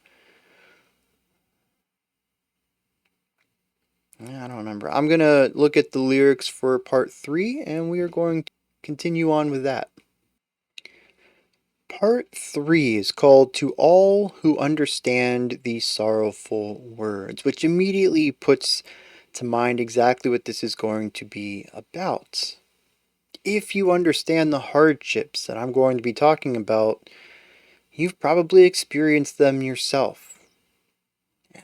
Speaker 1: I don't remember. I'm going to look at the lyrics for part 3, and we are going to continue on with that. Part 3 is called To All Who Understand These Sorrowful Words, which immediately puts to mind exactly what this is going to be about. If you understand the hardships that I'm going to be talking about, you've probably experienced them yourself.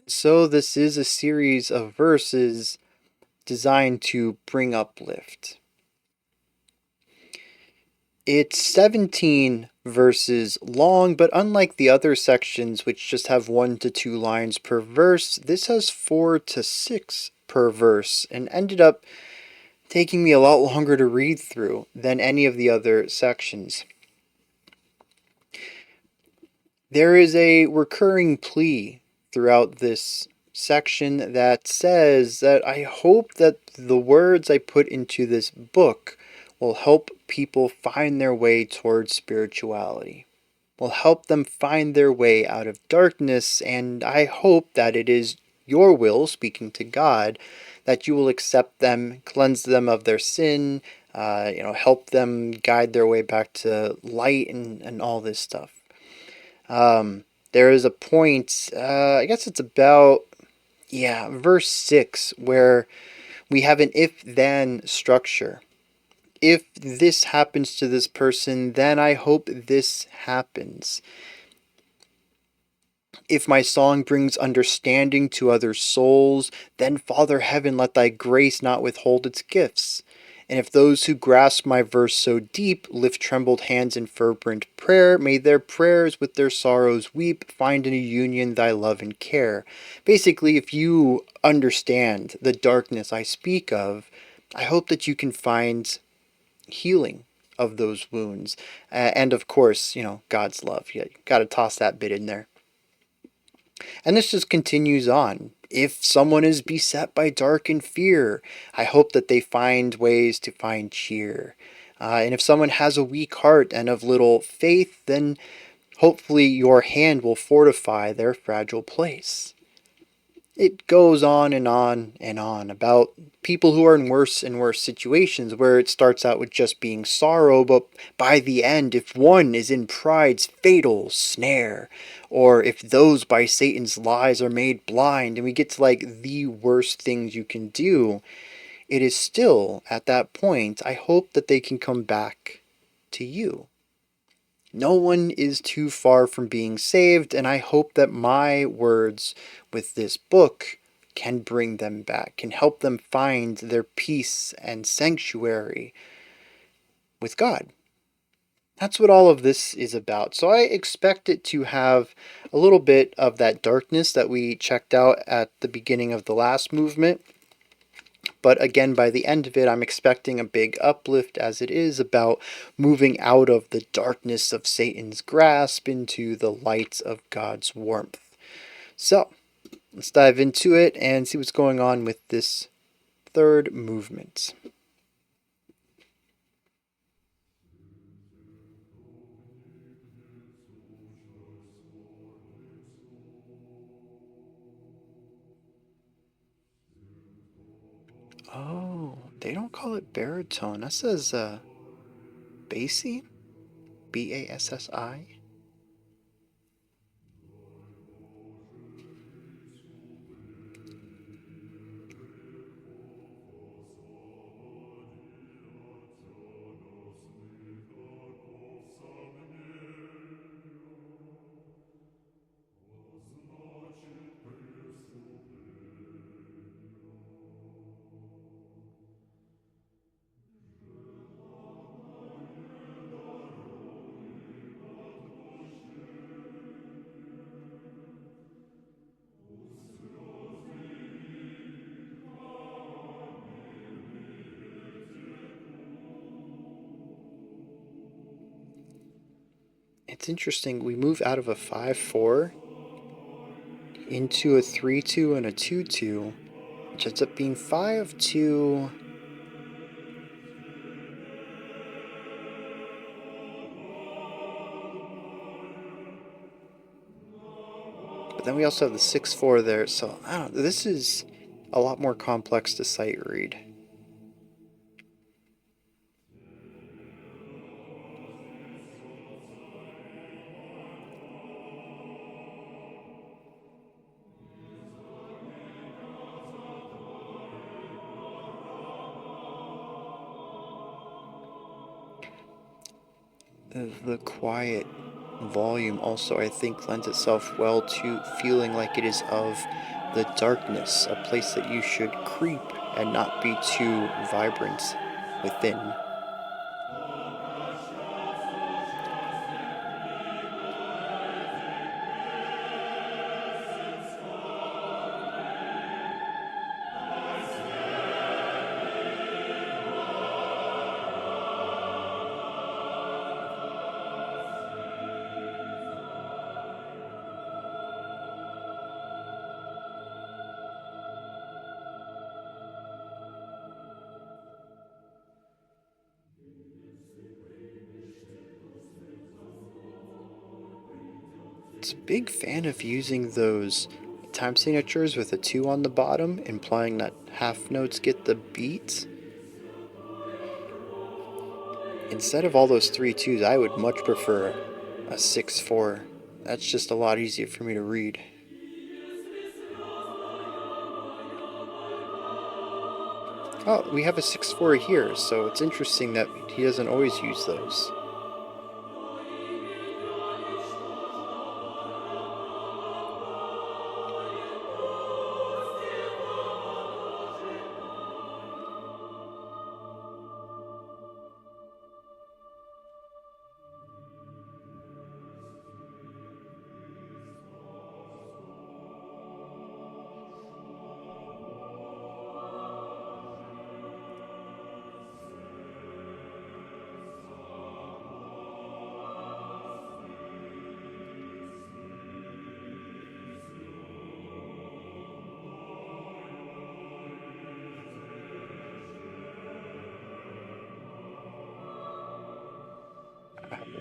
Speaker 1: So this is a series of verses designed to bring uplift. It's 17 verses long, but unlike the other sections which just have 1 to 2 lines per verse, this has 4 to 6 per verse, and ended up taking me a lot longer to read through than any of the other sections. There is a recurring plea throughout this section that says that I hope that the words I put into this book will help people find their way towards spirituality, will help them find their way out of darkness, and I hope that it is your will, speaking to God, that you will accept them, cleanse them of their sin, help them guide their way back to light and all this stuff. There is a point, I guess it's about, verse 6, where we have an if-then structure. If this happens to this person, then I hope this happens. If my song brings understanding to other souls, then Father Heaven, let thy grace not withhold its gifts. And if those who grasp my verse so deep lift trembled hands in fervent prayer, may their prayers with their sorrows weep, find in a union thy love and care. Basically, if you understand the darkness I speak of, I hope that you can find healing of those wounds. And of course, God's love. You got to toss that bit in there. And this just continues on. if someone is beset by dark and fear, I hope that they find ways to find cheer. And if someone has a weak heart and of little faith, then hopefully your hand will fortify their fragile place. It goes on and on and on about people who are in worse and worse situations where it starts out with just being sorrow, but by the end, if one is in pride's fatal snare, or if those by Satan's lies are made blind, and we get to like the worst things you can do, it is still at that point, I hope that they can come back to you. No one is too far from being saved, and I hope that my words with this book can bring them back, can help them find their peace and sanctuary with God. That's what all of this is about. So I expect it to have a little bit of that darkness that we checked out at the beginning of the last movement. But again, by the end of it, I'm expecting a big uplift as it is about moving out of the darkness of Satan's grasp into the light of God's warmth. So, let's dive into it and see what's going on with this third movement. Oh, they don't call it baritone. That says bassy? Bassi? It's interesting. We move out of a 5-4 into a 3-2 and a 2-2, which ends up being 5-2. But then we also have the 6-4 there, so I don't know. This is a lot more complex to sight read. The quiet volume also, I think, lends itself well to feeling like it is of the darkness, a place that you should creep and not be too vibrant within. It's a big fan of using those time signatures with a 2 on the bottom, implying that half notes get the beat. Instead of all those 3-2s, I would much prefer a 6-4. That's just a lot easier for me to read. Oh, we have a 6-4 here, so it's interesting that he doesn't always use those.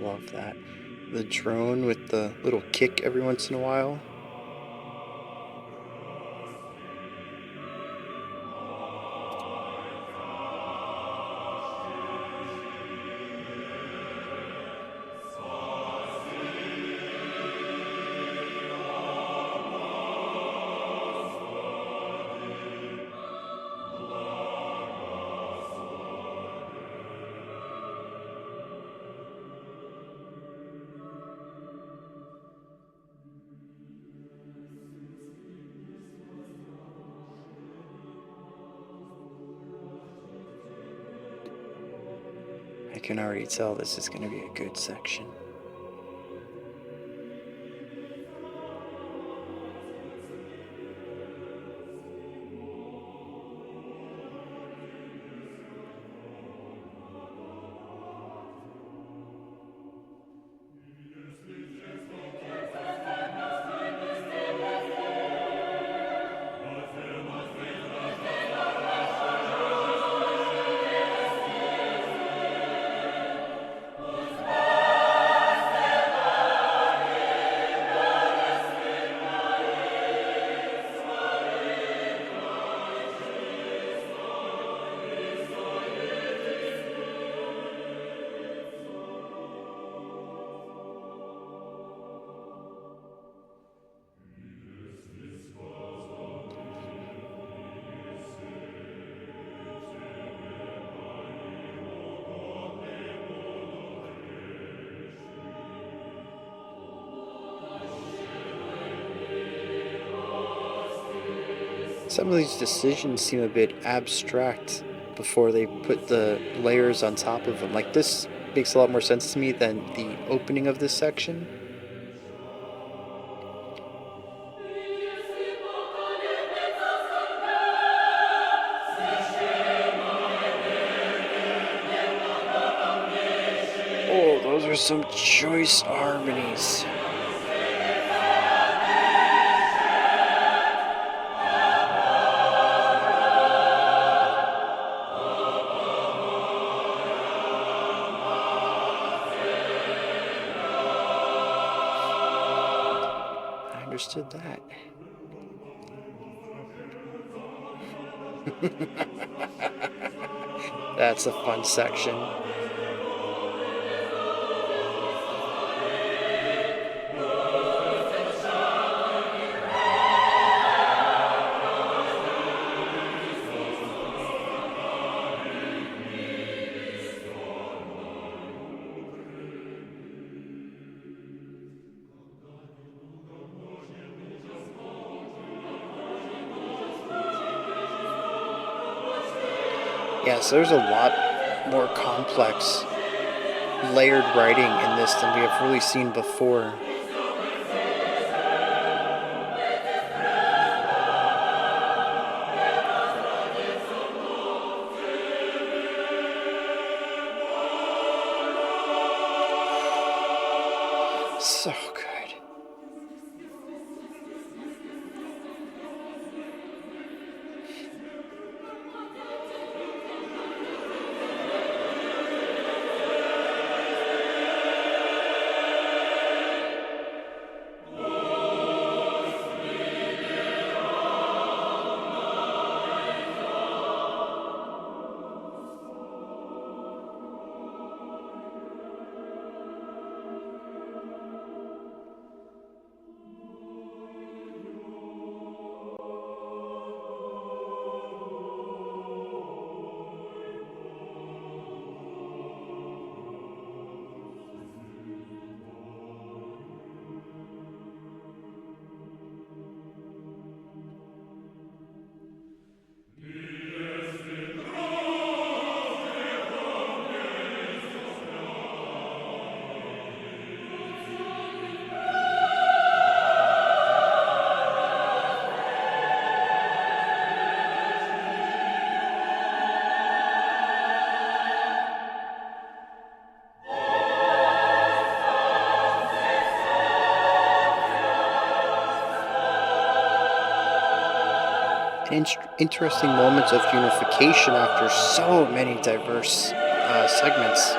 Speaker 1: love that. The drone with the little kick every once in a while. I can already tell this is going to be a good section. Some of these decisions seem a bit abstract before they put the layers on top of them. Like, this makes a lot more sense to me than the opening of this section. Oh, those are some choice harmonies. Understood that. That's a fun section. Yeah, so there's a lot more complex, layered writing in this than we have really seen before. So good. Interesting moments of unification after so many diverse segments.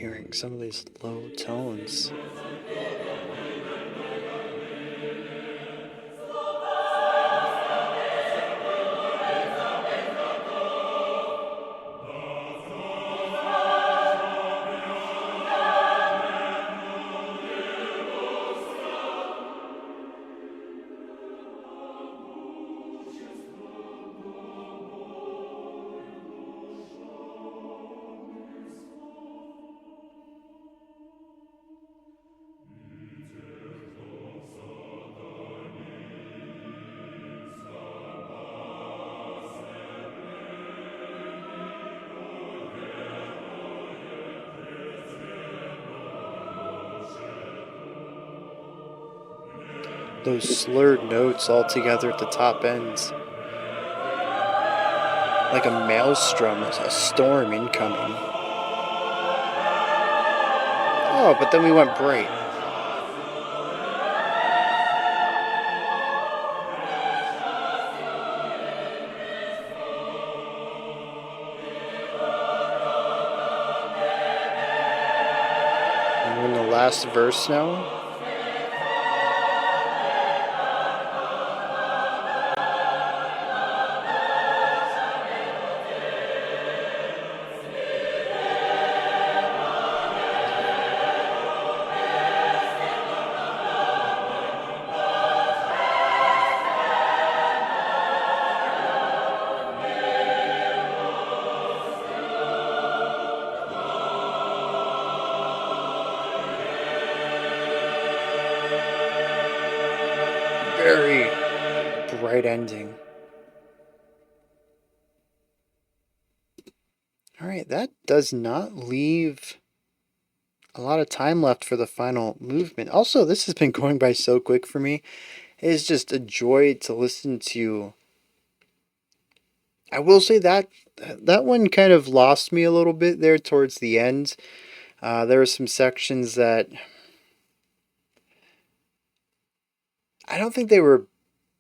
Speaker 1: hearing some of these low tones. Those slurred notes all together at the top ends. Like a maelstrom, a storm incoming. Oh, but then we went bright. And we're in the last verse now. Very bright ending. Alright, that does not leave a lot of time left for the final movement. Also, this has been going by so quick for me. It is just a joy to listen to. I will say that one kind of lost me a little bit there towards the end. There were some sections that I don't think they were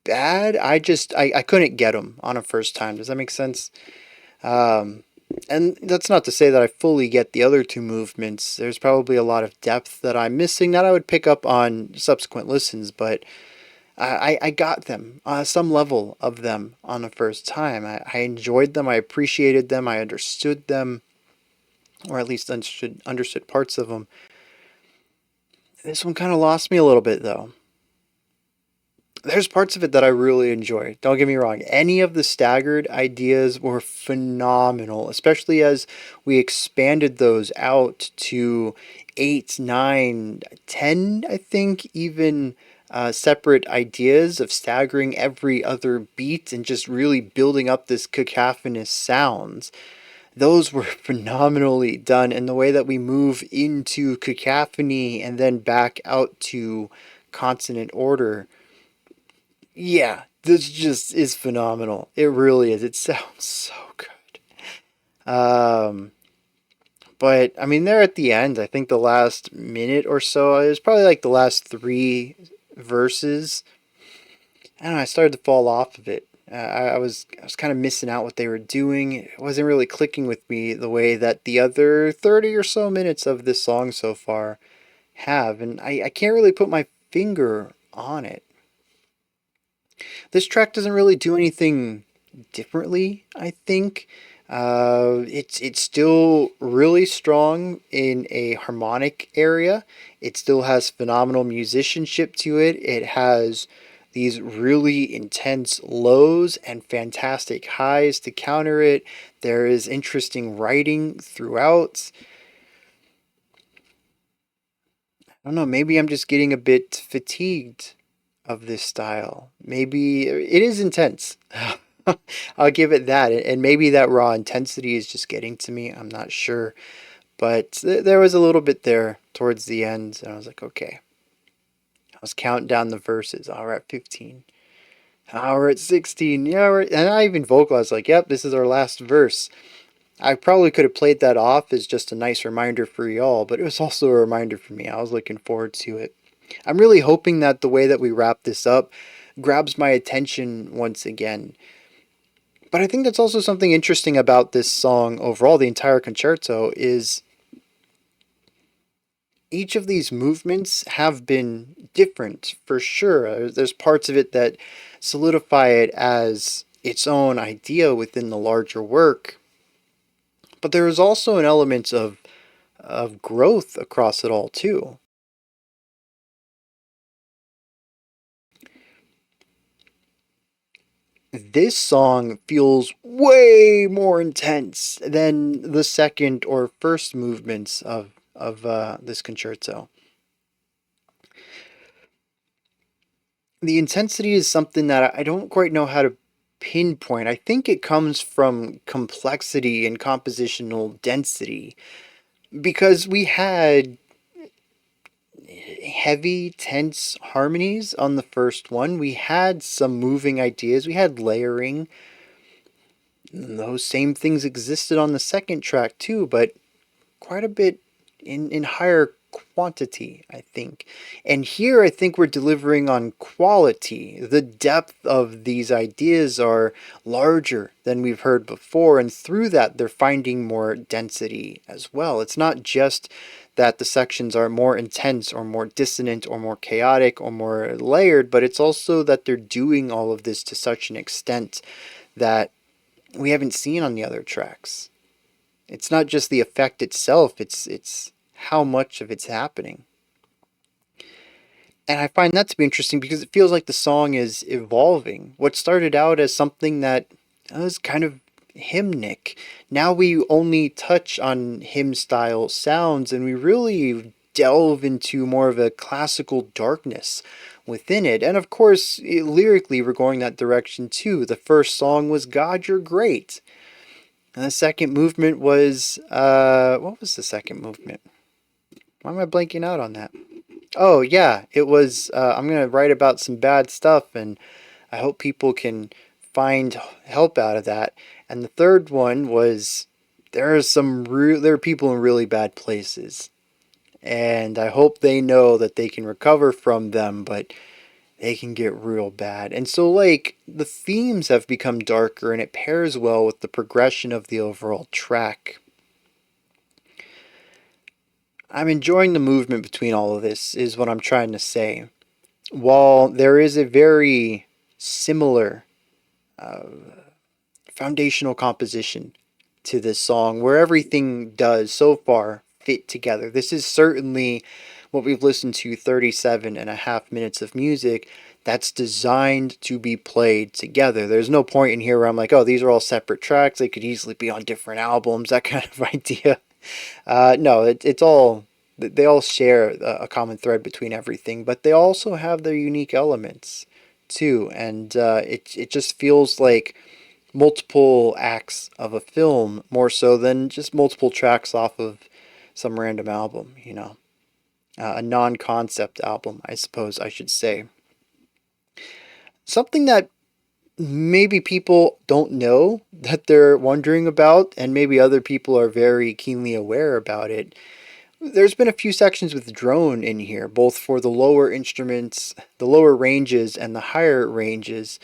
Speaker 1: bad. I couldn't get them on a first time. Does that make sense? And that's not to say that I fully get the other two movements. There's probably a lot of depth that I'm missing that I would pick up on subsequent listens, but I got them, some level of them on the first time. I enjoyed them, I appreciated them, I understood them, or at least understood parts of them. This one kind of lost me a little bit, though. There's parts of it that I really enjoy. Don't get me wrong. Any of the staggered ideas were phenomenal, especially as we expanded those out to 8, 9, 10, I think, even separate ideas of staggering every other beat and just really building up this cacophonous sounds. Those were phenomenally done, and the way that we move into cacophony and then back out to consonant order. Yeah, this just is phenomenal. It really is. It sounds so good. But I mean, there at the end, I think the last minute or so, it was probably like the last 3 verses. I don't know, I started to fall off of it. I was kind of missing out what they were doing. It wasn't really clicking with me the way that the other 30 or so minutes of this song so far have, and I can't really put my finger on it. This track doesn't really do anything differently, I think. It's still really strong in a harmonic area. It still has phenomenal musicianship to it. It has these really intense lows and fantastic highs to counter it. There is interesting writing throughout. I don't know, maybe I'm just getting a bit fatigued of this style. Maybe it is intense. I'll give it that. And maybe that raw intensity is just getting to me. I'm not sure. But there was a little bit there towards the end. And I was like, okay. I was counting down the verses. Oh, we're at 15. Oh, we're at 16. Yeah, and I even vocalized like, yep, this is our last verse. I probably could have played that off as just a nice reminder for y'all, but it was also a reminder for me. I was looking forward to it. I'm really hoping that the way that we wrap this up grabs my attention once again. But I think that's also something interesting about this song overall, the entire concerto, is each of these movements have been different for sure. There's parts of it that solidify it as its own idea within the larger work, but there is also an element of growth across it all too. This song feels way more intense than the second or first movements of this concerto. The intensity is something that I don't quite know how to pinpoint. I think it comes from complexity and compositional density because we had heavy, tense harmonies on the first one. We had some moving ideas. We had layering. Those same things existed on the second track too, but quite a bit in higher quantity, I think. And here I think we're delivering on quality. The depth of these ideas are larger than we've heard before, and through that they're finding more density as well. It's not just that the sections are more intense or more dissonant or more chaotic or more layered, but it's also that they're doing all of this to such an extent that we haven't seen on the other tracks. It's not just the effect itself, it's how much of it's happening. And I find that to be interesting because it feels like the song is evolving. What started out as something that was kind of hymnic, now we only touch on hymn style sounds and we really delve into more of a classical darkness within it. And of course, lyrically, we're going that direction too. The first song was God, You're Great. And the second movement was, what was the second movement? Why am I blanking out on that? Oh, yeah, it was, I'm going to write about some bad stuff and I hope people can find help out of that. And the third one was, there are people in really bad places. And I hope they know that they can recover from them, but they can get real bad. And so, like, the themes have become darker and it pairs well with the progression of the overall track. I'm enjoying the movement between all of this, is what I'm trying to say. While there is a very similar foundational composition to this song where everything does so far fit together, this is certainly what we've listened to 37 and a half minutes of music that's designed to be played together. There's no point in here where I'm like, oh, these are all separate tracks. They could easily be on different albums, that kind of idea. No, it's all, they all share a common thread between everything, but they also have their unique elements too. And it just feels like multiple acts of a film more so than just multiple tracks off of some random album, you know. A non-concept album, I suppose I should say. Something that maybe people don't know that they're wondering about, and maybe other people are very keenly aware about it. There's been a few sections with drone in here, both for the lower instruments, the lower ranges, and the higher ranges.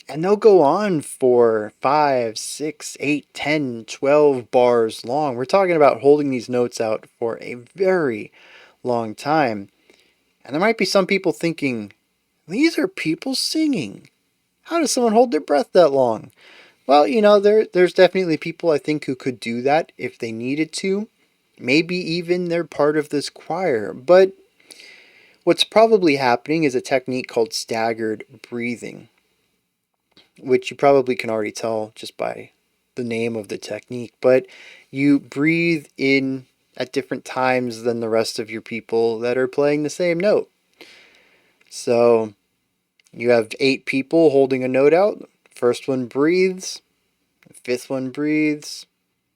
Speaker 1: And they'll go on for 5, 6, 8, 10, 12 bars long. We're talking about holding these notes out for a very long time. And there might be some people thinking, these are people singing. How does someone hold their breath that long? Well, you know, there's definitely people I think who could do that if they needed to. Maybe even they're part of this choir. But what's probably happening is a technique called staggered breathing, which you probably can already tell just by the name of the technique. But you breathe in at different times than the rest of your people that are playing the same note. So you have 8 people holding a note out. First one breathes, fifth one breathes,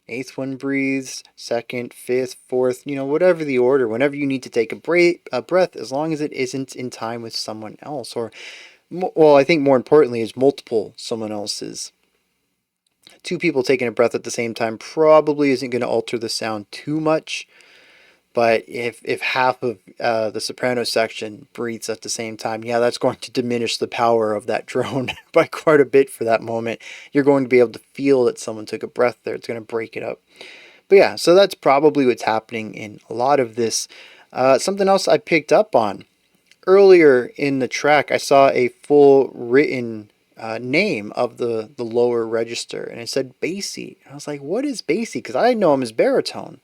Speaker 1: eighth one breathes, second, fifth, fourth, you know, whatever the order, whenever you need to take a breath, as long as it isn't in time with someone else, or, well, I think more importantly is multiple someone else's. 2 people taking a breath at the same time probably isn't going to alter the sound too much. But if half of the soprano section breathes at the same time, yeah, that's going to diminish the power of that drone by quite a bit for that moment. You're going to be able to feel that someone took a breath there. It's going to break it up. But yeah, so that's probably what's happening in a lot of this Something else I picked up on earlier in the track, I saw a full written name of the lower register, and it said bassy. I was like, what is bassy? Because I know him as baritone.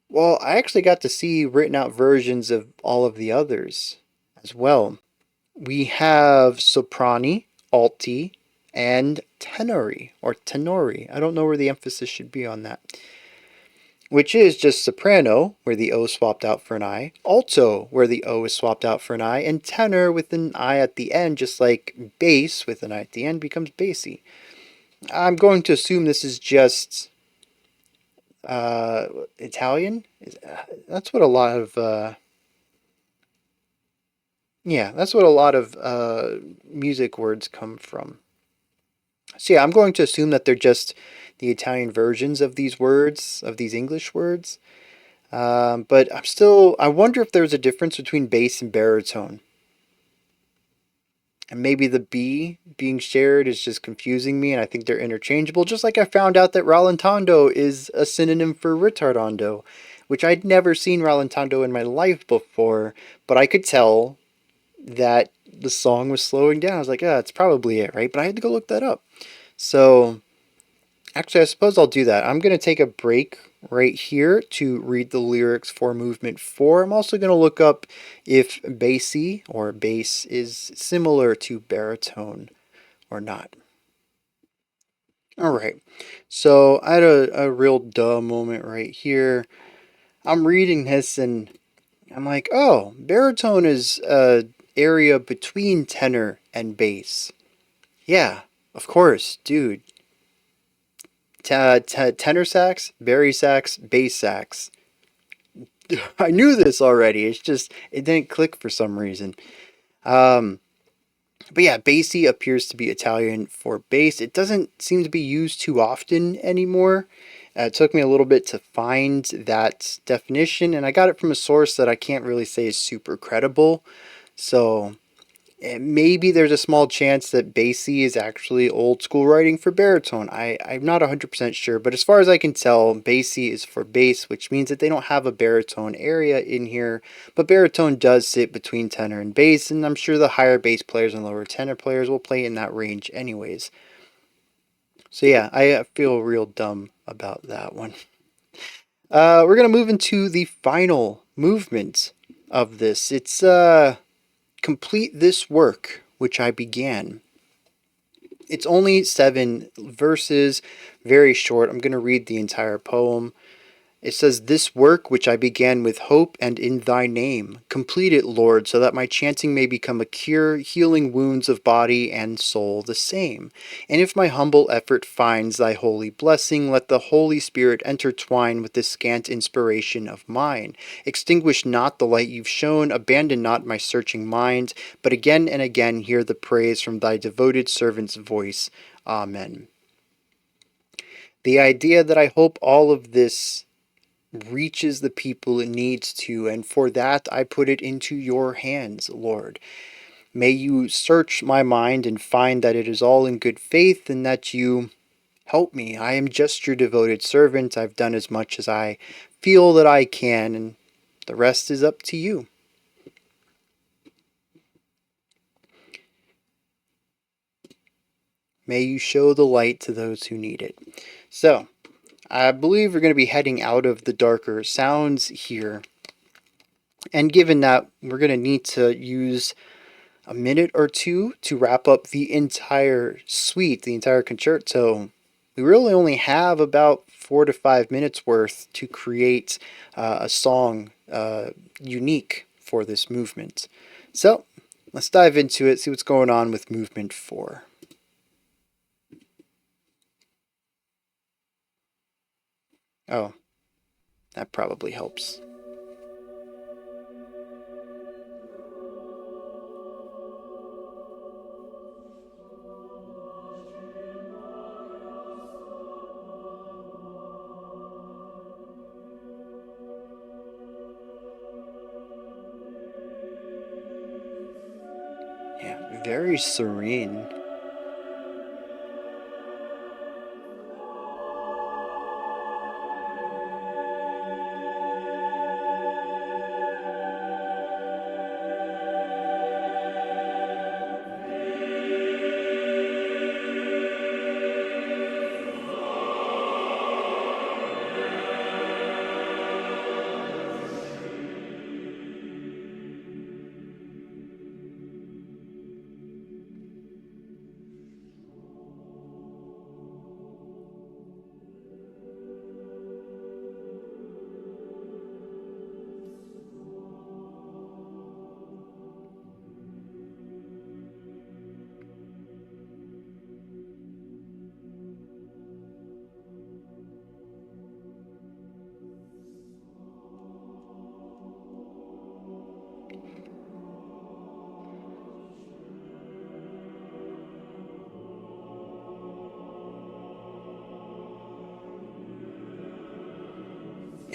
Speaker 1: Well, I actually got to see written out versions of all of the others as well. We have soprani, alti, and tenori or tenori. I don't know where the emphasis should be on that. Which is just soprano, where the O is swapped out for an I, alto, where the O is swapped out for an I, and tenor with an I at the end, just like bass with an I at the end becomes bassy. I'm going to assume this is just Italian. That's what a lot of yeah, that's what a lot of music words come from. So yeah, I'm going to assume that they're just the Italian versions of these words, of these English words. But I wonder if there's a difference between bass and baritone. And maybe the B being shared is just confusing me, and I think they're interchangeable. Just like I found out that rallentando is a synonym for ritardando, which I'd never seen rallentando in my life before, but I could tell that the song was slowing down. I was like, yeah, that's probably it, right? But I had to go look that up. So actually, I suppose I'll do that. I'm going to take a break right here to read the lyrics for movement 4. I'm also going to look up if bassy or bass is similar to baritone or not. All right. So I had a real duh moment right here. I'm reading this and I'm like, oh, baritone is a area between tenor and bass. Yeah, of course, dude. Tenor sax, bari sax, bass sax. I knew this already. It's just it didn't click for some reason. Um, but yeah, bassy appears to be Italian for bass. It doesn't seem to be used too often anymore. It took me a little bit to find that definition, and I got it from a source that I can't really say is super credible. So maybe there's a small chance that bassy is actually old school writing for baritone. I'm not 100% sure, but as far as I can tell, bassy is for bass, which means that they don't have a baritone area in here. But baritone does sit between tenor and bass, and I'm sure the higher bass players and lower tenor players will play in that range anyways. So yeah, I feel real dumb about that one. We're going to move into the final movement of this. It's complete this work which I began. It's only 7 verses, very short. I'm going to read the entire poem. It says, "This work which I began with hope and in thy name, complete it, Lord, so that my chanting may become a cure, healing wounds of body and soul the same. And if my humble effort finds thy holy blessing, let the Holy Spirit intertwine with this scant inspiration of mine. Extinguish not the light you've shown, abandon not my searching mind, but again and again hear the praise from thy devoted servant's voice. Amen." The idea that I hope all of this reaches the people it needs to, and for that I put it into your hands, Lord. May you search my mind and find that it is all in good faith, and that you help me. I am just your devoted servant. I've done as much as I feel that I can, and the rest is up to you. May you show the light to those who need it. So, I believe we're going to be heading out of the darker sounds here. And given that we're going to need to use a minute or two to wrap up the entire suite, the entire concerto, we really only have about 4 to 5 minutes worth to create a song unique for this movement. So let's dive into it, see what's going on with movement 4. Oh, that probably helps. Yeah, very serene.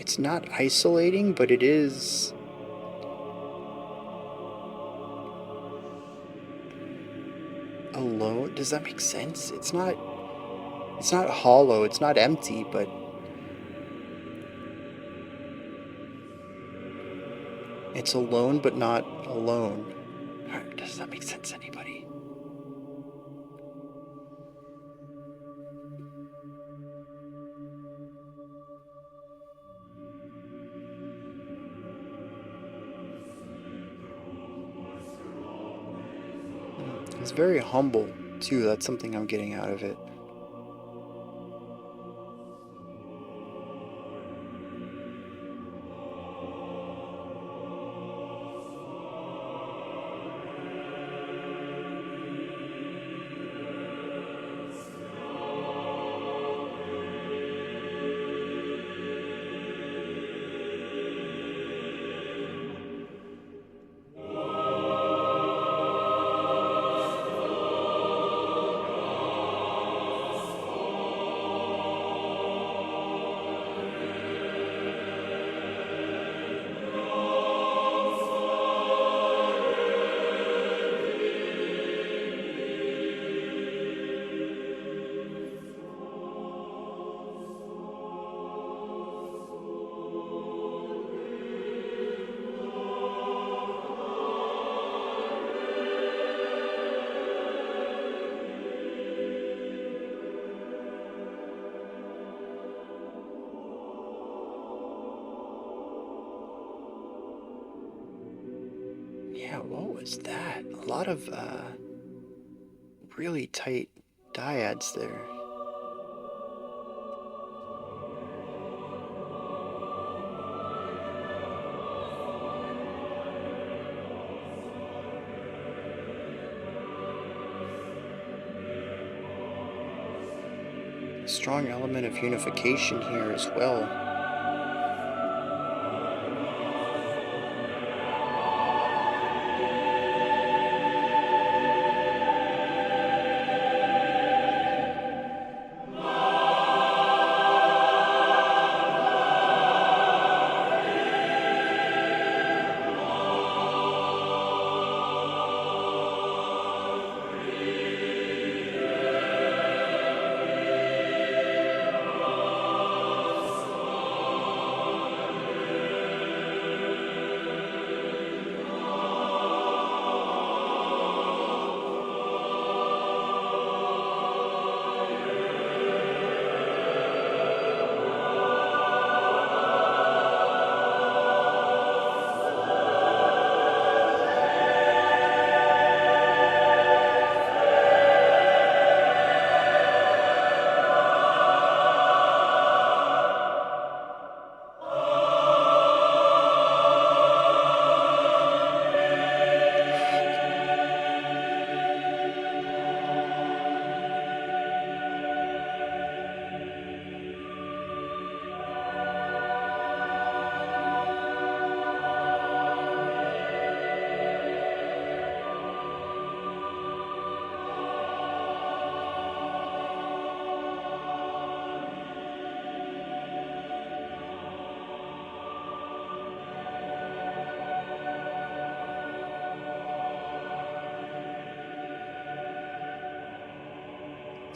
Speaker 1: It's not isolating, but it is alone. Does that make sense? It's not hollow, it's not empty, but it's alone but not alone. Does that make sense to anybody? It's very humble, too. That's something I'm getting out of it. Yeah, what was that? A lot of really tight dyads there. A strong element of unification here as well.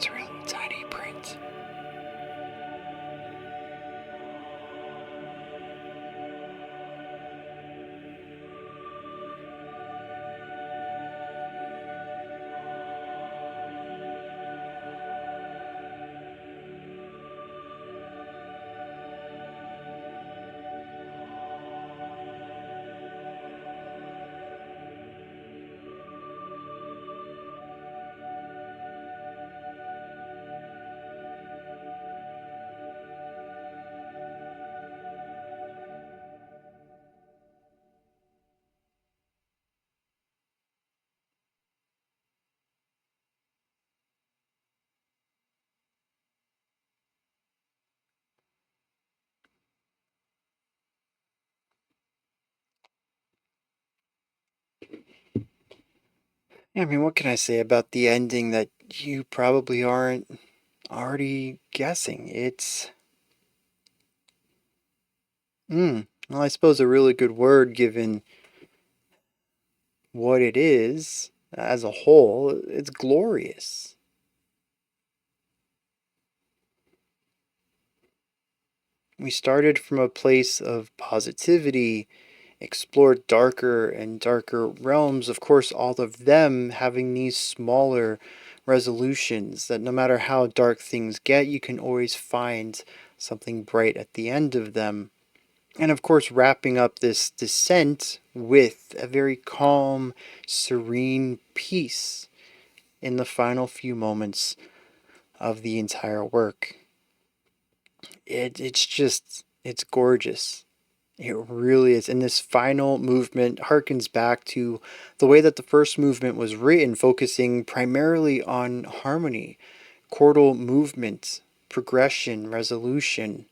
Speaker 1: It's a really tiny print. I mean, what can I say about the ending that you probably aren't already guessing? It's Well, I suppose a really good word given what it is as a whole. It's glorious. We started from a place of positivity, explored darker and darker realms, of course, all of them having these smaller resolutions that no matter how dark things get, you can always find something bright at the end of them. And of course, wrapping up this descent with a very calm, serene peace in the final few moments of the entire work. It's gorgeous. It really is. And this final movement harkens back to the way that the first movement was written, focusing primarily on harmony, chordal movement, progression, resolution.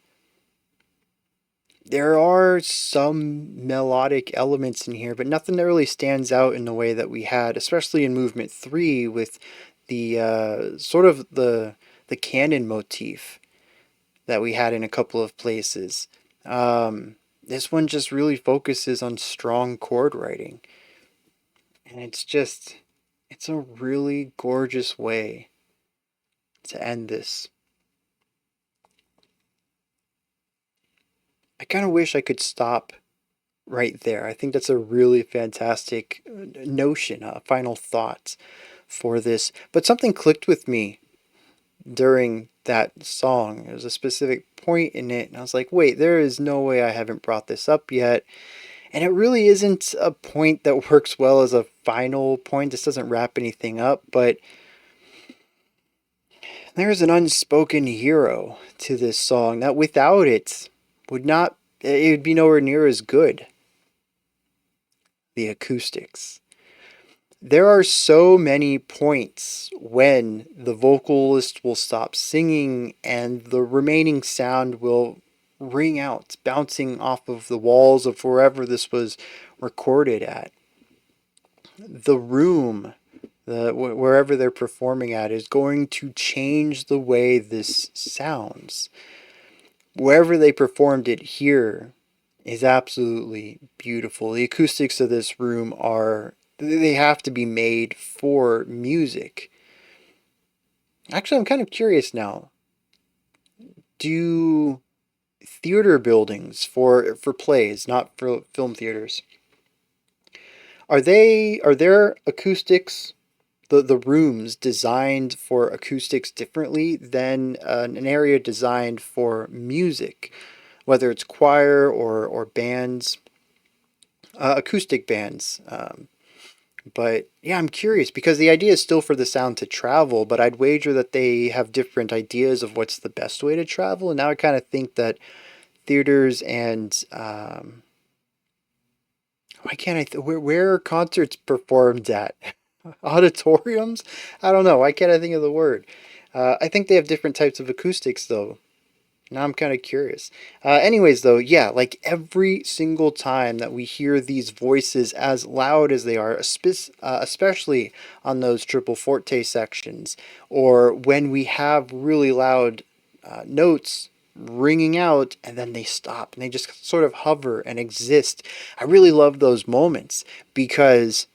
Speaker 1: There are some melodic elements in here, but nothing that really stands out in the way that we had, especially in movement 3 with the sort of the canon motif that we had in a couple of places. This one just really focuses on strong chord writing. And it's a really gorgeous way to end this. I kind of wish I could stop right there. I think that's a really fantastic notion, a final thought for this. But something clicked with me during that song. There was a specific point in it, and I was like, wait, there is no way I haven't brought this up yet. And it really isn't a point that works well as a final point. This doesn't wrap anything up, but there's an unspoken hero to this song that without it it would be nowhere near as good. The acoustics. There are so many points when the vocalist will stop singing and the remaining sound will ring out, bouncing off of the walls of wherever this was recorded at. The room, wherever they're performing at, is going to change the way this sounds. Wherever they performed it here is absolutely beautiful. The acoustics of this room they have to be made for music. Actually, I'm kind of curious now. Do theater buildings for plays, not for film theaters, are their acoustics, the rooms designed for acoustics differently than an area designed for music, whether it's choir or bands, acoustic bands? But yeah, I'm curious because the idea is still for the sound to travel, but I'd wager that they have different ideas of what's the best way to travel. And now I kind of think that theaters and why can't where are concerts performed at? Auditoriums? I don't know. Why can't I think of the word? I think they have different types of acoustics though. Now I'm kind of curious. Anyways, though, yeah, like every single time that we hear these voices as loud as they are, especially on those triple forte sections, or when we have really loud notes ringing out and then they stop and they just sort of hover and exist. I really love those moments because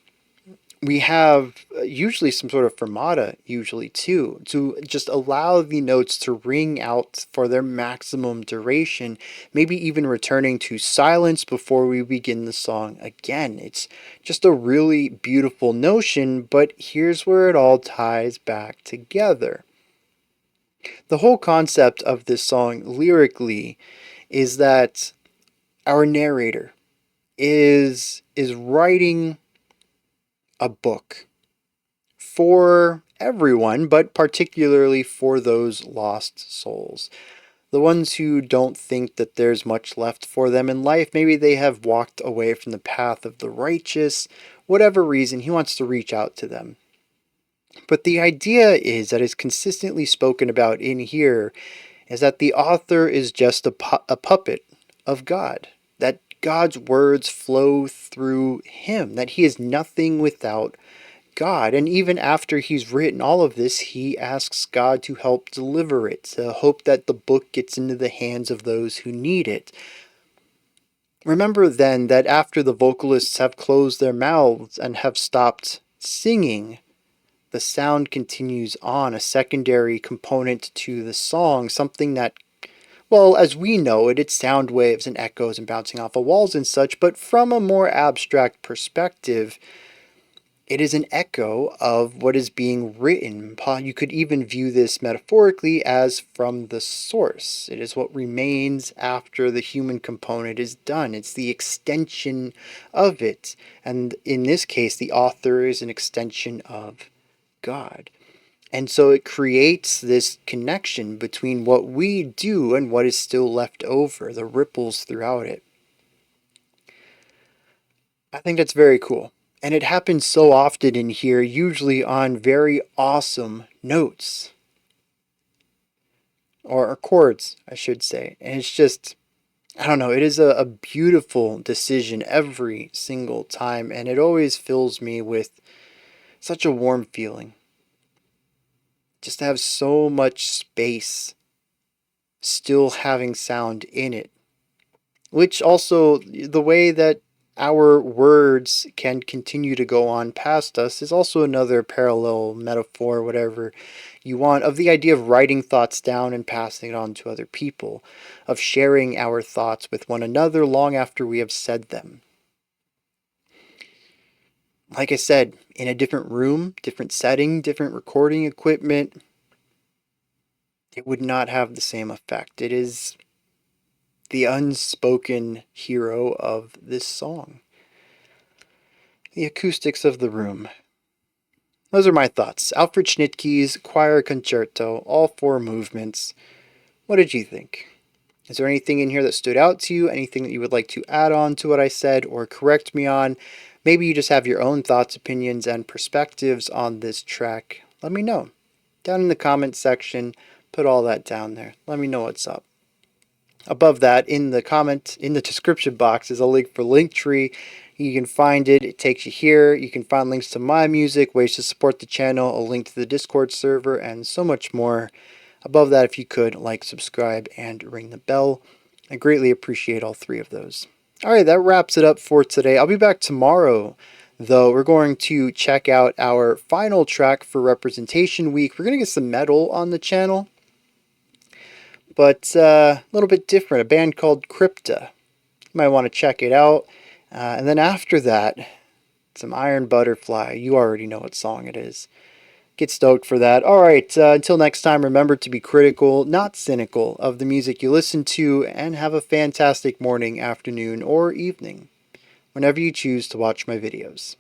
Speaker 1: we have usually some sort of fermata usually too, to just allow the notes to ring out for their maximum duration, maybe even returning to silence before we begin the song again. It's just a really beautiful notion, but here's where it all ties back together. The whole concept of this song lyrically is that our narrator is writing a book for everyone, but particularly for those lost souls. The ones who don't think that there's much left for them in life. Maybe they have walked away from the path of the righteous. Whatever reason, he wants to reach out to them. But the idea is that is consistently spoken about in here is that the author is just a puppet of God. That God's words flow through him. That he is nothing without God. And even after he's written all of this, he asks God to help deliver it, to hope that the book gets into the hands of those who need it. Remember then that after the vocalists have closed their mouths and have stopped singing, the sound continues on, a secondary component to the song, something that, well, as we know it, it's sound waves and echoes and bouncing off of walls and such, but from a more abstract perspective, it is an echo of what is being written. You could even view this metaphorically as from the source. It is what remains after the human component is done. It's the extension of it. And in this case, the author is an extension of God. And so it creates this connection between what we do and what is still left over, the ripples throughout it. I think that's very cool. And it happens so often in here, usually on very awesome notes. Or chords, I should say. And it's just, I don't know, it is a beautiful decision every single time. And it always fills me with such a warm feeling. Just to have so much space still having sound in it. Which also, the way that our words can continue to go on past us is also another parallel metaphor, whatever you want, of the idea of writing thoughts down and passing it on to other people, of sharing our thoughts with one another long after we have said them. Like I said, in a different room, different setting, different recording equipment, it would not have the same effect. It is the unspoken hero of this song. The acoustics of the room. Those are my thoughts. Alfred Schnittke's Choir Concerto, all 4 movements. What did you think? Is there anything in here that stood out to you? Anything that you would like to add on to what I said or correct me on? Maybe you just have your own thoughts, opinions, and perspectives on this track. Let me know. Down in the comments section, put all that down there. Let me know what's up. Above that, in the description box, is a link for Linktree. You can find it. It takes you here. You can find links to my music, ways to support the channel, a link to the Discord server, and so much more. Above that, if you could, like, subscribe, and ring the bell. I greatly appreciate all 3 of those. Alright, that wraps it up for today. I'll be back tomorrow, though. We're going to check out our final track for Representation Week. We're going to get some metal on the channel, but a little bit different. A band called Crypta. You might want to check it out. And then after that, some Iron Butterfly. You already know what song it is. Get stoked for that. Alright, until next time, remember to be critical, not cynical, of the music you listen to, and have a fantastic morning, afternoon, or evening, whenever you choose to watch my videos.